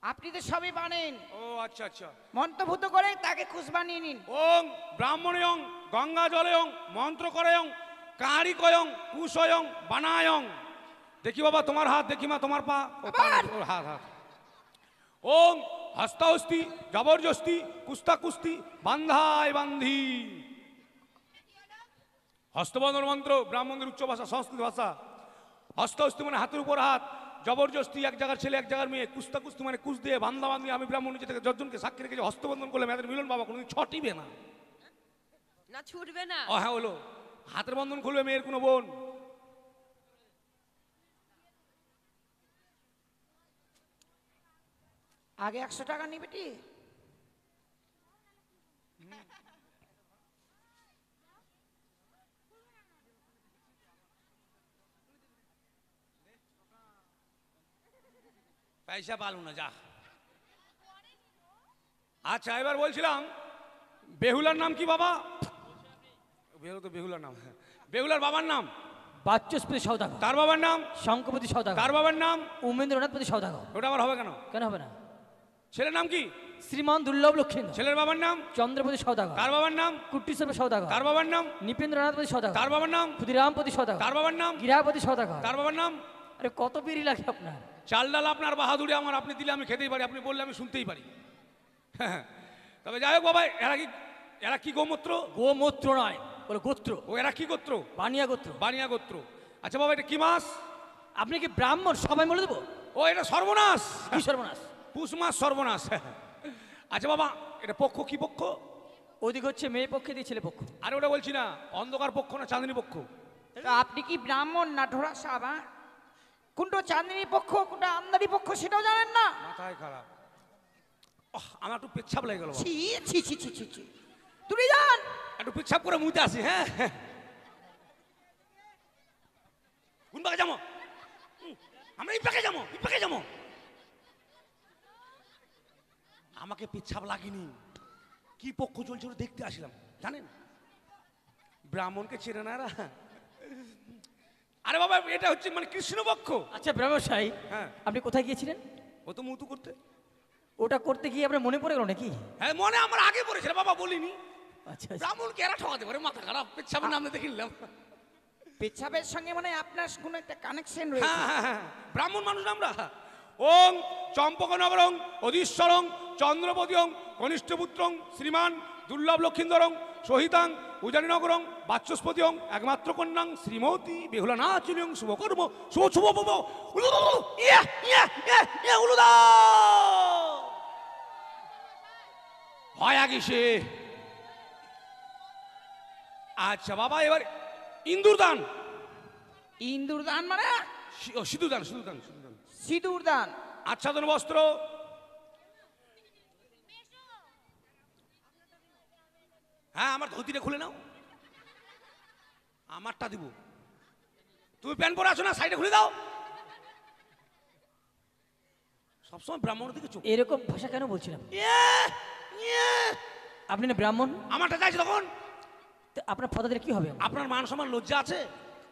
Speaker 6: আপনি তো সবই বানেন,
Speaker 2: ও আচ্ছা আচ্ছা।
Speaker 6: মন্ত্রভূত করে তাকে খুশ বানিয়ে নিন।
Speaker 2: ওং ব্রাহ্মণয়ং গঙ্গা জলয়ং মন্ত্র করয়ং কারিকয়ং কুশয়ং বানায়ং। দেখি বাবা তোমার হাত, দেখি মা তোমার পা, ওর হাত হাত। ওং হস্তাহস্তি জবরদস্তি কুস্তা কুস্তি বান্ধায় বান্ধি। হস্তবন্ধন মন্ত্র ব্রাহ্মণদের উচ্চ ভাষা, সংস্কৃত ভাষা। হস্তহস্তি মানে হাতের উপর হাত, জবরদস্তি এক জায়গার ছেলে এক জায়গার মেয়ে, কুস্তা কুস্তি মানে কুচ দিয়ে বান্ধা বান্ধি। আমি ব্রাহ্মণ নিজে থেকে যজনকে সাক্ষী রেখেছি, হস্তবন্ধন করলে মেয়েদের মিলন বাবা কোনোদিন ছটিবে না,
Speaker 7: না ছুটবে না।
Speaker 2: ও হ্যাঁ হলো, হাতের বন্ধন খুলবে মেয়ের কোনো বোন।
Speaker 6: আগে 100 টাকা নিবে টি।
Speaker 2: পয়সা পালু না যা। আচ্ছা এবার বলছিলাম বেহুলার নাম কি বাবা? বেহুলার নাম, বেহুলার বাবার নাম
Speaker 1: বাচস্পতি সওদাগর।
Speaker 2: তার বাবার নাম
Speaker 1: শঙ্কপতি সওদাগর।
Speaker 2: তার বাবার নাম
Speaker 1: উমেন্দ্রনাথপতি সওদাগর।
Speaker 2: ওটা আমার হবে কেন?
Speaker 1: কেন হবে না?
Speaker 2: ছেলের নাম কি?
Speaker 1: শ্রীমান দুর্লভ লক্ষেন্দ্র।
Speaker 2: ছেলের বাবার নাম
Speaker 1: চন্দ্রপতি সওদাগর।
Speaker 2: তার বাবার নাম
Speaker 1: কুট্টিশ্বর সওদাগর।
Speaker 2: তার বাবার নাম
Speaker 1: নৃপেন্দ্রনাথপতি সওদাগর।
Speaker 2: তার বাবার নাম
Speaker 1: ক্ষুদিরামপতি সওদাগর।
Speaker 2: তার বাবার নাম
Speaker 1: গিরাপতি সওদাগর।
Speaker 2: তার বাবার নাম।
Speaker 1: আরে কত বিড়ি লাগে আপনার?
Speaker 2: চাল ডাল আপনার বাহাদুরি আমার, আপনি দিলে আমি খেতেই পারি, আপনি বললে আমি শুনতেই পারি। তবে যাই হোক বাবা, এরা কি গোমূত্র?
Speaker 1: গোমূত্র নয়, বলে গোত্র।
Speaker 2: ও এরা কি গোত্র?
Speaker 1: বানিয়া গোত্র।
Speaker 2: বানিয়া গোত্র। আচ্ছা বাবা এটা কি মাস?
Speaker 1: আপনি কি ব্রাহ্মণ? সবাই বলে দেবো।
Speaker 2: ও এটা সর্বনাশ।
Speaker 1: কি সর্বনাশ?
Speaker 2: পুষ মাস সর্বনাশ। আচ্ছা বাবা এটা পক্ষ কি পক্ষ?
Speaker 1: ওদিক হচ্ছে মেয়ে পক্ষে দিয়ে ছেলে পক্ষ।
Speaker 2: আরে ওটা বলছি না, অন্ধকার পক্ষ না চাঁদনী পক্ষ?
Speaker 6: তা আপনি কি ব্রাহ্মণ না ঢোড়া সাহেব? কোনটা চাঁদনী পক্ষ কোনটা আমদানি পক্ষ সেটাও জানেন না?
Speaker 2: মাথায় খারাপ। আমার একটু পেচ্ছাপ লেগে গেল।
Speaker 6: ছি ছি ছি ছি ছি ছি। তুমি যান
Speaker 2: একটু পেচ্ছাপ করে মুতে আসি। হ্যাঁ কোন পাকে যাবো? আমরা এই পাকে যাবো, এই পাকে যাবো। আমাকে পেচ্ছাপ লাগেনি, কি পক্ষ চলছে ওটা দেখতে আসলাম জানেন। ব্রাহ্মণকে চেনে না এরা। আরে বাবা এটা হচ্ছে মানে কৃষ্ণপক্ষ।
Speaker 1: আচ্ছা ব্রাহ্মণ সাহেব,
Speaker 2: হ্যাঁ
Speaker 1: আপনি কোথায় গিয়েছিলেন?
Speaker 2: ও তো মুতু করতে।
Speaker 1: ওটা করতে গিয়ে আপনার মনে পড়ে গেল নাকি?
Speaker 2: হ্যাঁ মনে আমার আগে পড়েছিল বাবা, বলিনি।
Speaker 1: আচ্ছা আচ্ছা।
Speaker 2: ব্রাহ্মণকে এরা ঠকাতে পারে, মাথা খারাপ। পেচ্ছাপের নাম দেখে নিলাম।
Speaker 6: পেছাবের সঙ্গে মানে আপনার কোনো একটা কানেকশন
Speaker 2: হ্যাঁ
Speaker 6: রয়েছে।
Speaker 2: হ্যাঁ হ্যাঁ, ব্রাহ্মণ মানুষ আমরা। ওং চম্পকনগরং অধীশ্বরং চন্দ্রপতিং কনিষ্ঠপুত্রং শ্রীমান দুর্লভ লক্ষিন্দরং সহিতাং উজানীনগরং বাচস্পতিং একমাত্র কন্যাং শ্রীমতী বেহুলা নাচিনিং শুভকর্ম শুভ শুভ শুভ উলুদা হয় আগে সে। আচ্ছা বাবা এবার ইন্দুর দান।
Speaker 6: ইন্দুর দান মানে
Speaker 2: সিঁদুর দান, সিঁদুর দান, সিঁদুর দান।
Speaker 6: সিঁদুর দান।
Speaker 2: আচ্ছাদন বস্ত্র। হ্যাঁ আমার ধুতিটা খুলে নাও, আমারটা দিব। তুমি প্যান্ট পরে আছো না, সাইডে খুলে দাও। সবসময় ব্রাহ্মণের দিকে চোখ।
Speaker 1: এরকম ভাষা কেন বলছিলাম? আপনি না ব্রাহ্মণ?
Speaker 2: আমারটা চাইছে তখন।
Speaker 1: তো আপনার পদাদের কি হবে?
Speaker 2: আপনার মান সম্মান লজ্জা আছে?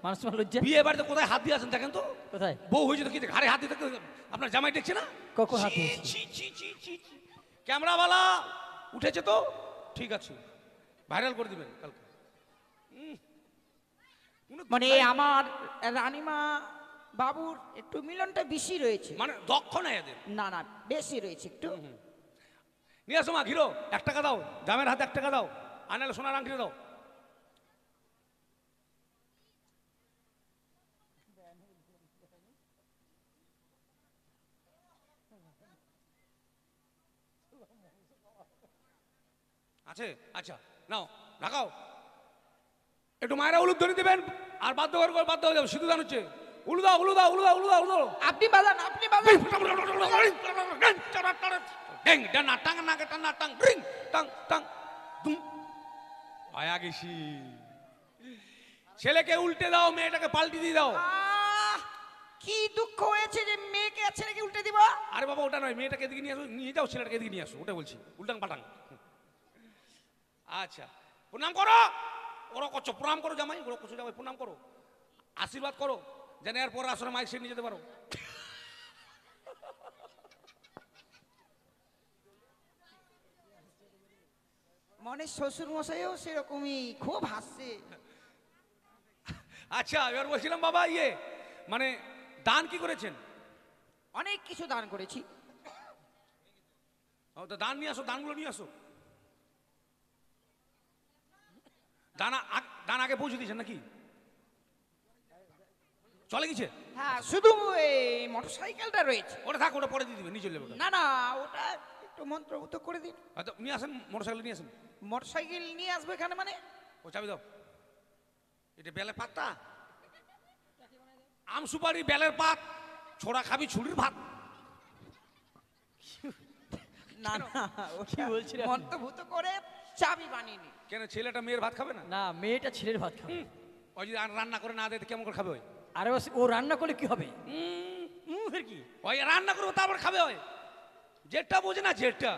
Speaker 1: মানুষ তোমার লজ্জা?
Speaker 2: বিয়ে বাড়িতে কোথায় হাত দিয়ে আছেন দেখেন তো।
Speaker 1: কোথায়?
Speaker 2: বউ হয়েছে তো কি ঘাড়ে হাত দিতে আপনার জামাই দেখছে না?
Speaker 1: কখন হাত
Speaker 2: ছি,
Speaker 1: দিয়েছি?
Speaker 2: ছি, ছি, ছি, ছি, ছি। ক্যামেরাওয়ালা উঠেছে তো ঠিক আছে, ভাইরাল করে দিবেন কালকে।
Speaker 6: মানে আমার রানীমা বাবুর একটু মিলনটা বেশি রয়েছে।
Speaker 2: মানে দক্ষ নাই এদের।
Speaker 6: না না বেশি রয়েছে একটু।
Speaker 2: নিয়ে আসো মা ঘিরো, 1 টাকা দাও, জামের হাতে 1 টাকা দাও, আর নাহলে সোনার আংটি দাও। আছে আচ্ছা নাও ঢাকাও। একটু মায়েরা উলুদ ধরে দিবেন আর বাধ্য করে বাধ্য হয়ে যাবে। সিধু দান হচ্ছে উলু দাও উলু দাও উলু দাও উলু দাও উলু দাও।
Speaker 6: আপনি বাজান, আপনি বাজান।
Speaker 2: ছেলেকে উল্টে দাও, মেয়েটাকে পাল্টি দিয়ে দাও।
Speaker 6: কি দুঃখ হয়েছে যে মেয়েকে আর ছেলেকে উল্টে দিব।
Speaker 2: আরে বাবা ওটা নয়, মেয়েটাকে এদিকে নিয়ে আসো, নিয়ে যাও, ছেলেটাকে এদিকে নিয়ে আসো, ওটা বলছি উল্টাং পাল্টাং। আচ্ছা প্রণাম করো, ওরা করছো প্রণাম করো জামাই, ওরা করছো জামাই প্রণাম করো, আশীর্বাদ করো যেন এরপর আসলে মাইক সেট নিয়ে যেতে পারো।
Speaker 6: মনে শ্বশুর মশাইও সেরকমই খুব হাসছে।
Speaker 2: আচ্ছা এবার বলছিলাম বাবা মানে দান কি করেছেন?
Speaker 6: অনেক কিছু দান করেছি।
Speaker 2: তো দান নিয়ে আসো, দানগুলো নিয়ে আসো। দান আগে পৌঁছে দিয়েছেন নাকি? চলে গেছে?
Speaker 6: হ্যাঁ শুধু এই মোটরসাইকেলটা রয়েছে।
Speaker 2: ওটা থাক, ওটা পরে দিয়ে দিবে নিচে লেবে।
Speaker 6: না না ওটা একটু মন্ত্রমুগ্ধ করে দিন।
Speaker 2: নিয়ে আসেন মোটরসাইকেল নিয়ে আসেন।
Speaker 6: মোটরসাইকেল নিয়ে আসবে এখানে মানে?
Speaker 2: ও চাবি দাও। এটা বেলের পাতটা, আম সুপারি বেলের পাত, ছোড়া খাবি ছুরির ভাত।
Speaker 6: না না
Speaker 1: কি বলছিলেন?
Speaker 6: মন্ত্রভূত করে চাবি বানিয়ে নি।
Speaker 2: কেন ছেলেটা মেয়ের ভাত খাবে না?
Speaker 1: না মেয়েটা ছেলের ভাত খাবে।
Speaker 2: ওই যদি রান্না করে না দেয় কেমন করে খাবে? ওই
Speaker 1: আরে ও রান্না করলে কি হবে? কি
Speaker 2: ওই রান্না করবো তারপর খাবে। ওই যেটা বোঝে না যেটা।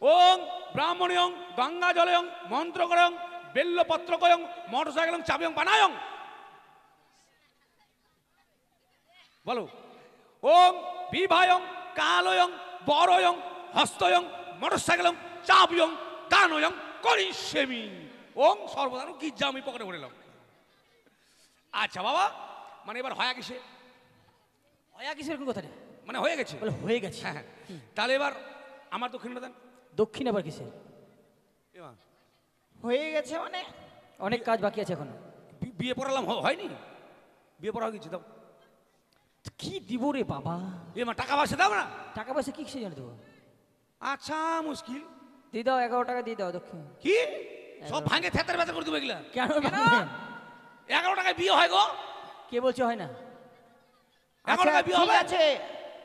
Speaker 2: ওং ব্রাহ্মণীয়ং গঙ্গা জলয়ং মন্ত্র করং বেল্লপত্র কয়ং মোটরসাইকেলং চাবিয়ং বানায়ং। বলো ওং বিভায়ং কালয়ং বরয়ং হস্তয়ং মোটরসাইকেলং চাবিয়ং দানয়ং করিষ্যামি। ওং সর্বদা গির্জা আমি পকেটে ভরেলাম। আচ্ছা বাবা মানে এবার হয়া কিসে?
Speaker 1: হয়া কিসের কোন কথা?
Speaker 2: মানে হয়ে গেছে?
Speaker 1: বলে হয়ে গেছে।
Speaker 2: হ্যাঁ হ্যাঁ তাহলে এবার আমার দক্ষিণটা দেন।
Speaker 1: দক্ষিণ আবার কিসের?
Speaker 6: হয়ে গেছে মানে
Speaker 1: অনেক কাজ বাকি আছে এখনো।
Speaker 2: বিয়ে পড়ালাম হয়নি? বিয়ে পড়া হয়ে গেছে দাও।
Speaker 1: কি দিব রে বাবা?
Speaker 2: টাকা পয়সা দাও না?
Speaker 1: টাকা পয়সা কি কিসে জানি দেবো?
Speaker 2: আচ্ছা মুশকিল।
Speaker 1: দিয়ে দাও 11 টাকা দিয়ে দাও দক্ষিণ।
Speaker 2: কি সব ভাঙে থেতার ব্যথা করে দেবো এগুলা?
Speaker 1: কেন ভাঙবেন?
Speaker 2: 11 টাকায় বিয়ে হয় গো?
Speaker 1: কে বলছে হয় না?
Speaker 2: 11 টাকায় বিয়ে
Speaker 6: ঠিক
Speaker 2: হবে?
Speaker 6: আছে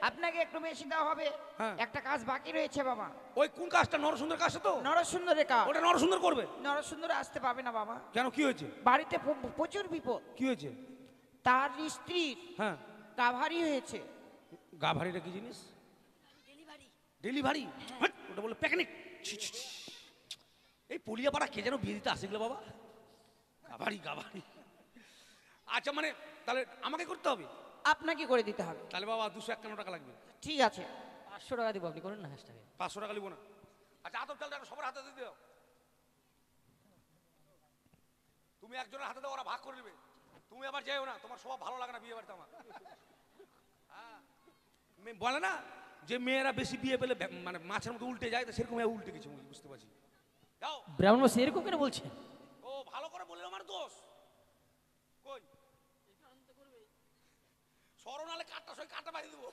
Speaker 6: আপনাকে একটু বেশি দেওয়া হবে।
Speaker 2: হ্যাঁ।
Speaker 6: একটা কাজ বাকি রয়েছে বাবা।
Speaker 2: ওই কোন কাজটা? নরসুন্দর কাজটা তো?
Speaker 6: নরসুন্দরের কাজ।
Speaker 2: ওটা নরসুন্দর করবে?
Speaker 6: নরসুন্দর আসতে পাবে না বাবা।
Speaker 2: কেন কি হয়েছে?
Speaker 6: বাড়িতে প্রচুর বিপদ।
Speaker 2: কি হয়েছে?
Speaker 6: তার স্ত্রীর
Speaker 2: হ্যাঁ
Speaker 6: গা ভারী হয়েছে।
Speaker 2: গা ভারীটা কি জিনিস? ডেলিভারি। ওটা বললো প্যাকনিক। এই পুলিয়াপাড়া কে যেন বিয়ে দিতে আসে গেলো বাবা, গাবাড়ি গাবাড়ি। আচ্ছা মানে তাহলে আমাকে করতে হবে?
Speaker 6: আপনাকে করে দিতে হবে।
Speaker 2: তাহলে বাবা 251 টাকা লাগবে।
Speaker 6: ঠিক আছে,
Speaker 1: 500 টাকা দিব, আপনি করেন না হ্যাশট্যাগে।
Speaker 2: 500 টাকা লিবো না। আচ্ছা আতপ চালটা সবার হাতে দিয়ে দাও। তুমি একজনের হাতে দাও, ওরা ভাগ করে নেবে। তুমি আবার যাইও না, তোমার সব ভালো লাগে না বিয়ে বাড়িতে আমার। হ্যাঁ বলে না যে মেয়েরা বেশি বিয়ে পেলে মানে মাছের মতো উল্টে যায়, তো সেরকম উল্টে গেছে, বুঝতে পারছি। যাও।
Speaker 1: ব্রাহ্মণ মাসে এরকম কেন বলছে?
Speaker 2: ও ভালো করে বললে আমার দোষ কই? সরো নালে কাটটা সই কাটটা বাড়ি দেবো।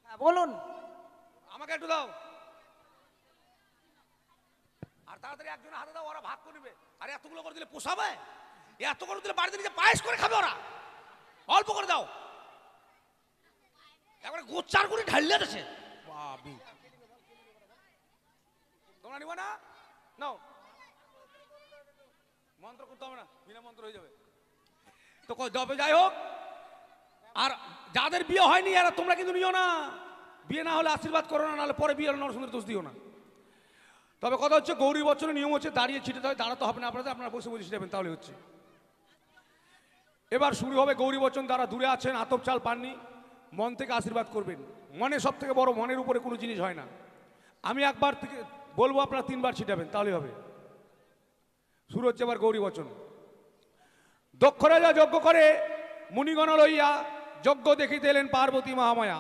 Speaker 6: হ্যাঁ বলুন।
Speaker 2: আমাকে একটু দাও, আর তাড়াতাড়ি একজনের হাতে দাও, ওরা ভাগ করে নেবে। আর এতগুলো করে দিলে পোষাবে? এত করে দিলে বাড়িতে নিজে পায়েস করে খাবে ওরা। অল্প করে দাও, একবারে গোচার করে ঢালিয়ে দিচ্ছে। বাবু তোমরা নিবা না? নাও, মন্ত্র করতে হবে না, বিনা মন্ত্র হয়ে যাবে। তো যবে যাই হোক, আর যাদের বিয়ে হয়নি এরা তোমরা কিন্তু নিও না। বিয়ে না হলে আশীর্বাদ করো না, নাহলে পরে বিয়ে হলে নরসুন্দর দোষ দিও না। তবে কথা হচ্ছে গৌরী বচনের নিয়ম হচ্ছে দাঁড়িয়ে ছিটাতে হয়, দাঁড়াতে হবে না আপনাদের, আপনারা বসে বসে ছিটাবেন তাহলে হচ্ছে। এবার শুরু হবে গৌরী বচন। যারা দূরে আছেন আতপ চাল পাননি, মন থেকে আশীর্বাদ করবেন। মনে সব থেকে বড়, মনের উপরে কোনো জিনিস হয় না। আমি একবার থেকে বলবো, আপনারা 3 বার ছিটাবেন তাহলে হবে। শুরু হচ্ছে এবার গৌরী বচন। দক্ষ রাজা যজ্ঞ করে মুনিগণ লইয়া, যজ্ঞ দেখিতে এলেন পার্বতী মহামায়া।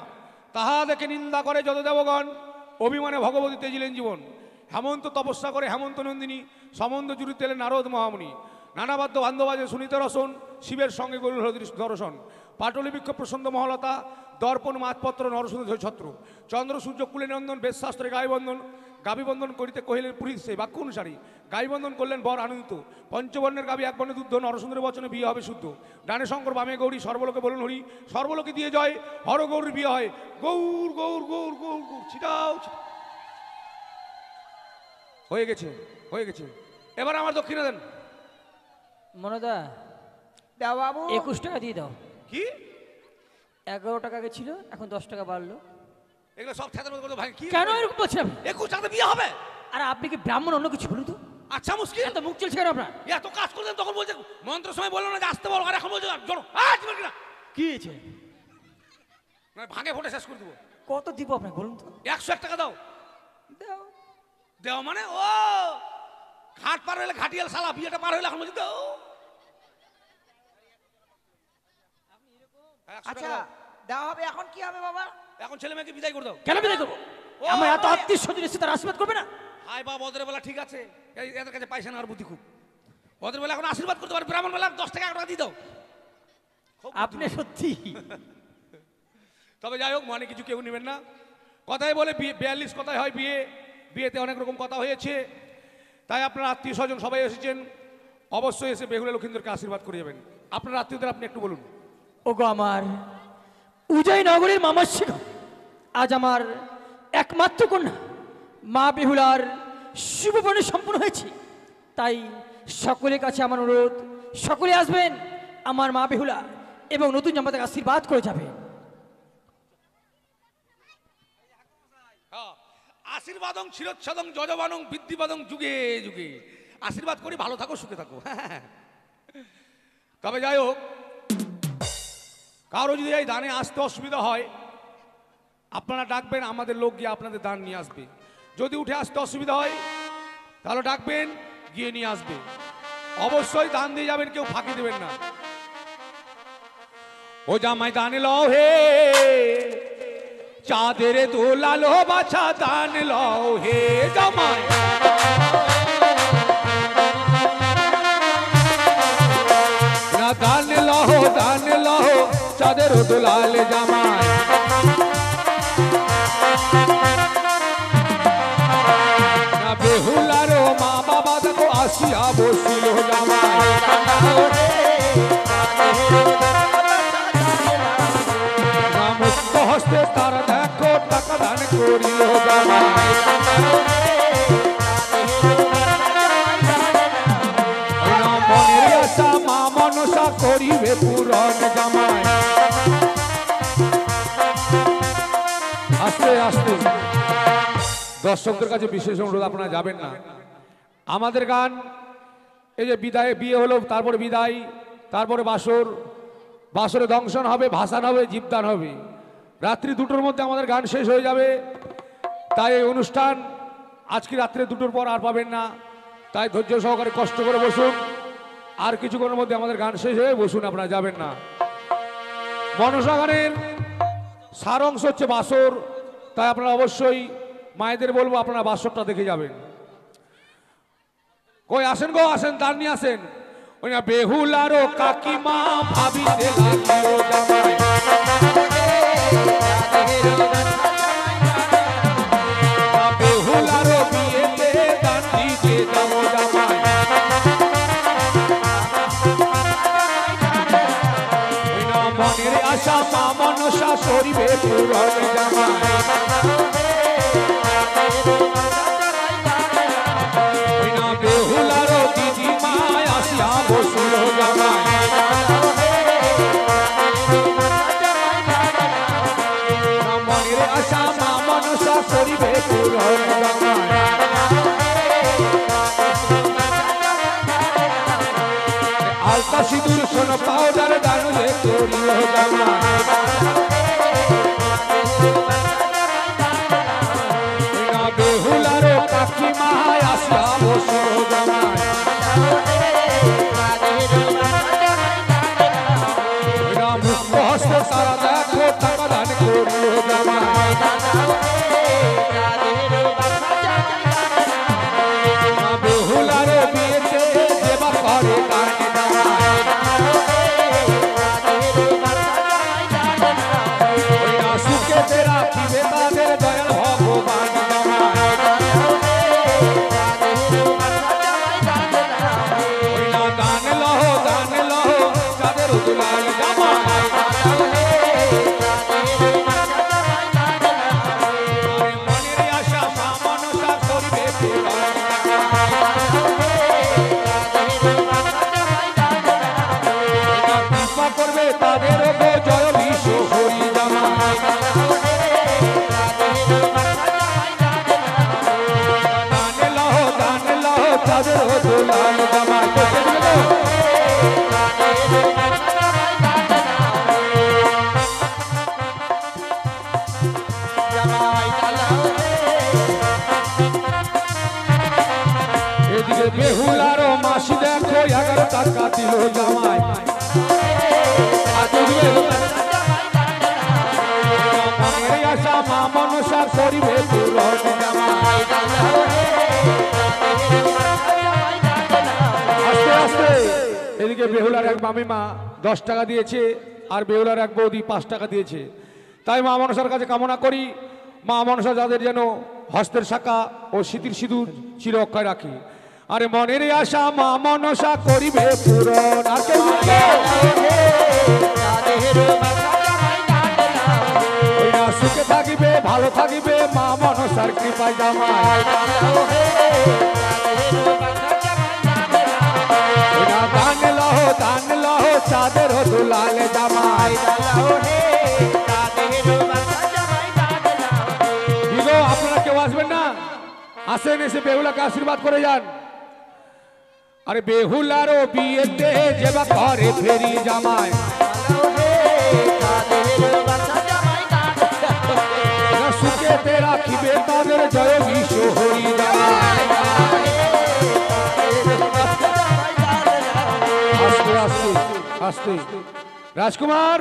Speaker 2: তাহা দেখে নিন্দা করে যত দেবগণ, অভিমানে ভগবতী তেজিলেন জীবন। হেমন্ত তপস্যা করে হেমন্ত নন্দিনী, সম্বন্ধ জুড়িতে এলেন নারদ মহামুনি। নানাবাদ্য বান্ধবাজে শুনিত রসন, শিবের সঙ্গে গরুর দর্শন। পাটলি বৃক্ষ প্রসন্ন মহলতা, দর্পণ মাতপত্র নরসুন্দর ছত্র। চন্দ্র সূর্য কুলে নন্দন, বেদশাস্ত্রে গায়বন্ধন। গাবিবন্ধন করিতে কহিলেন পুরীর সেই বাক্য অনুসারী। গাইবন্ধন করলেন বর আনন্দিত। পঞ্চবর্ণের গাবি এক বর্ণে দুধ, নরসুন্দরের বচনে বিয়ে হবে শুদ্ধ। ডানে শঙ্কর বামে গৌরী, সর্বলোকে বলুন হরি। সর্বলোকে দিয়ে জয়, হর গৌরীর বিয়ে হয়। গৌর গৌর গৌর গৌর গৌর ছিটাও। হয়ে গেছে, হয়ে গেছে। এবার আমার দক্ষিণা দেন।
Speaker 1: মনোদা
Speaker 6: দাও বাবু।
Speaker 1: 21 টাকা দিয়ে দাও।
Speaker 2: কি
Speaker 1: 11 টাকা আগে ছিল, এখন 10 টাকা বাড়লো।
Speaker 2: এগুলো সব খেতে মতো ভাই, কি
Speaker 1: কেন এরকম বলছেন?
Speaker 2: 21 টাকাতে বিয়ে হবে?
Speaker 1: আর আপনি কি ব্রাহ্মণ? অন্য কিছু বলুন তো।
Speaker 2: আচ্ছা মুশকিল,
Speaker 1: এত মুখ চলছে কেন আপনার?
Speaker 2: এত কাজ করলেন তখন বলছে মন্ত্র সময় বললো না যে আসতে বলো, আর এখন বলছে জড়ো। আজ বলবি না
Speaker 1: কি হয়েছে?
Speaker 2: না ভাঙে ফোটে শেষ করে দেবো।
Speaker 1: কত দিব আপনাকে বলুন তো?
Speaker 2: 101 টাকা দাও।
Speaker 1: দাও।
Speaker 2: দেও মানে ও ঘাট পার হইলে ঘাটিয়াল শালা, বিয়েটা পার হইলে এখন বলছি দাও।
Speaker 6: আচ্ছা দেওয়া হবে। এখন কি হবে বাবা?
Speaker 2: এখন ছেলে মেয়েকে বিদায় করে দাও।
Speaker 1: কেন বিদায় করবো?
Speaker 2: ও,
Speaker 1: আমার এত আত্মীয় স্বজন এসে তার আশীর্বাদ করবে না?
Speaker 2: হাই বাবা, ওদের বেলা ঠিক আছে, এদের কাছে পয়সা নেওয়ার বুদ্ধি খুব। ওদের বেলা এখন আশীর্বাদ করতে পারে, ব্রাহ্মণ বেলা 10 টাকা 1 টাকা দিয়ে দাও।
Speaker 1: আপনি সত্যি।
Speaker 2: তবে যাই হোক, মনে কিছু কেউ নেবেন না। কথাই বলে 42 কথায় হয় বিয়ে। বিয়েতে অনেক রকম কথা হয়েছে, তাই আপনার আত্মীয় স্বজন সবাই এসেছেন, অবশ্যই এসে বেহুলা লক্ষ্মীদেরকে আশীর্বাদ করে যাবেন। আপনার আত্মীয়দের আপনি একটু বলুন।
Speaker 1: ওগো আমার উদয়নগরের মামাসিক, আজ আমার একমাত্র কন্যা মা বেহুলার শুভবর্ণে সম্পন্ন হয়েছে। তাই সকলের কাছে আমার অনুরোধ, সকলে আসবেন আমার মা বেহুলা এবং নতুন জামাতাকে আশীর্বাদ করে যাবে।
Speaker 2: আশীর্বাদং চিরচ্ছদং যজবানং বৃদ্ধিবাদং যুগে যুগে। আশীর্বাদ করি, ভালো থাকো, সুখে থাকো। তবে যাই হোক, কারো যদি এই দানে আসতে অসুবিধা হয়, আপনারা ডাকবেন, আমাদের লোক গিয়ে আপনাদের দান নিয়ে আসবে। যদি উঠে আসতে অসুবিধা হয় তাহলে ডাকবেন, গিয়ে নিয়ে আসবে। অবশ্যই দান দিয়ে যাবেন, কেউ ফাঁকি দেবেন না। ও জামাই দান লও হে, চাঁদের দোলালো বাছা দান লও হে জামাই। না দান লও, দান লও চাঁদের দোলালে জামাই। না বেহুলার মা বাবা দেখো আসিয়া
Speaker 8: বসিল জামাই মুক্ত হস্তে তার দেখো টাকা দান করিল জামাই মনের আশা মা মনসা করিবে পূরণ জামাই। আস্তে আস্তে দর্শকদের কাছে বিশেষ অনুরোধ, আপনারা যাবেন না। আমাদের গান এই যে বিদায়, বিয়ে হলো, তারপরে বিদায়, তারপরে বাসর, বাসরে দংশন হবে, ভাসান হবে, জীবদান হবে। রাত্রি 2টোর মধ্যে আমাদের গান শেষ হয়ে যাবে। তাই এই অনুষ্ঠান আজকে রাত্রে 2টোর পর আর পাবেন না। তাই ধৈর্য সহকারে কষ্ট করে বসুন, আর কিছুক্ষণের মধ্যে আমাদের গান শেষ হয়ে বসুন, আপনারা যাবেন না। মনসা গানের সার অংশ হচ্ছে বাসর, তাই আপনারা অবশ্যই মায়েদের বলবো আপনারা বাসরটা দেখে যাবেন। কই আসেন গো, আসেন, দান নিয়ে আসেন। ওই না বেহুলারও কাকিমা ভাবিতে লাগিল জামাই বেহুলারও বিয়েতে দান দিতে যাব জামাই মনের আশা মা মনসা করিবে পূরণ জামাই বেহুলারও দিদি মায় আসিয়া বসিল জামাই মনের আশা মা মনসা করিবে পূরণ জামাই আলতা সিঁদুর সোন পাউডার দানুলে করিল জামাই বেহুলারও কাকিমা আসিয়া বসিল জামাই মুক্ত হস্ত তারা দেখো টাকা দান করিল জামাই বেহুলারও বিয়েতে দেবা করে গান জামাই সুখে তেরা পিবে তাদের দয়াল ভগবান দান লহ চাঁদের দুলাল জামাই মনের আশা মা মনসা করিবে কৃপা করবে তাদের জয় বিশ্ব হরি জামাই দান লহ চাঁদের দুলাল জামাই এদিকে বেহুলারও মাসি দেখো 11 টাকা দিল জামাই মনের আশা মা মনসা করিবে পূরণ জামাই আস্তে আস্তে এদিকে বেহুলার এক মামিমা 10 টাকা দিয়েছে, আর বেহুলার এক বৌদি 5 টাকা দিয়েছে। তাই মা মনসার কাছে কামনা করি মা মনসা যাদের যেন হস্তের শাখা ও স্মৃতির সিঁদুর চির অক্ষয় রাখি। আরে মনের আশা মা মনসা করিবে পূরণ। আর কেউ সুখে থাকিবে ভালো থাকিবে মা মনসার কৃপায় জামাই দান লহ চাঁদের দুলাল জামাই আপনারা কেউ আসবেন না, আসেন, এসে বেহুলাকে আশীর্বাদ করে যান। আরে বেহুলারও বিয়েতে যেবা ঘরে ফেরি জামাই সুখেতে রাখিবে তাদের জয় বিশ্ব হরি জামাই আস্তে আস্তে আস্তে রাজকুমার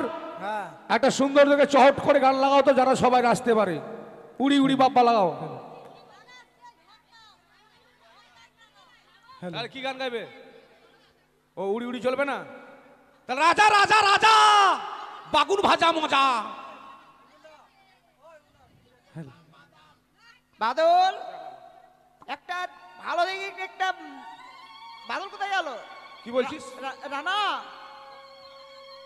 Speaker 8: একটা সুন্দর দেখে চহট করে গান লাগাও তো, যারা সবাই নাচতে পারে। উড়ি উড়ি বাপ্পা লাগাও। তাহলে কি গান গাইবে? ও উড়ি উড়ি চলবে না? তাহলে রাজা রাজা রাজা বাগুন ভাজা মজা।
Speaker 6: বাদল একটা ভালো দেখে একটা বাদল কোথায় গেল?
Speaker 8: কি বলছিস?
Speaker 6: রানা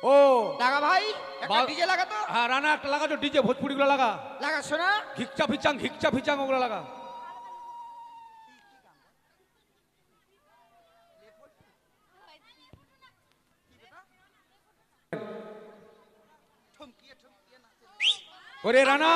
Speaker 8: ও
Speaker 6: লাগা ভাই, একটা
Speaker 8: বা-
Speaker 6: ডিজে লাগা তো।
Speaker 8: হ্যাঁ রানা একটা লাগা, ডিজে ভোজপুরি গুলো লাগা,
Speaker 6: লাগা শোনা।
Speaker 8: ঘিকচা ফিচাং ওগুলো লাগা। ওরে রানা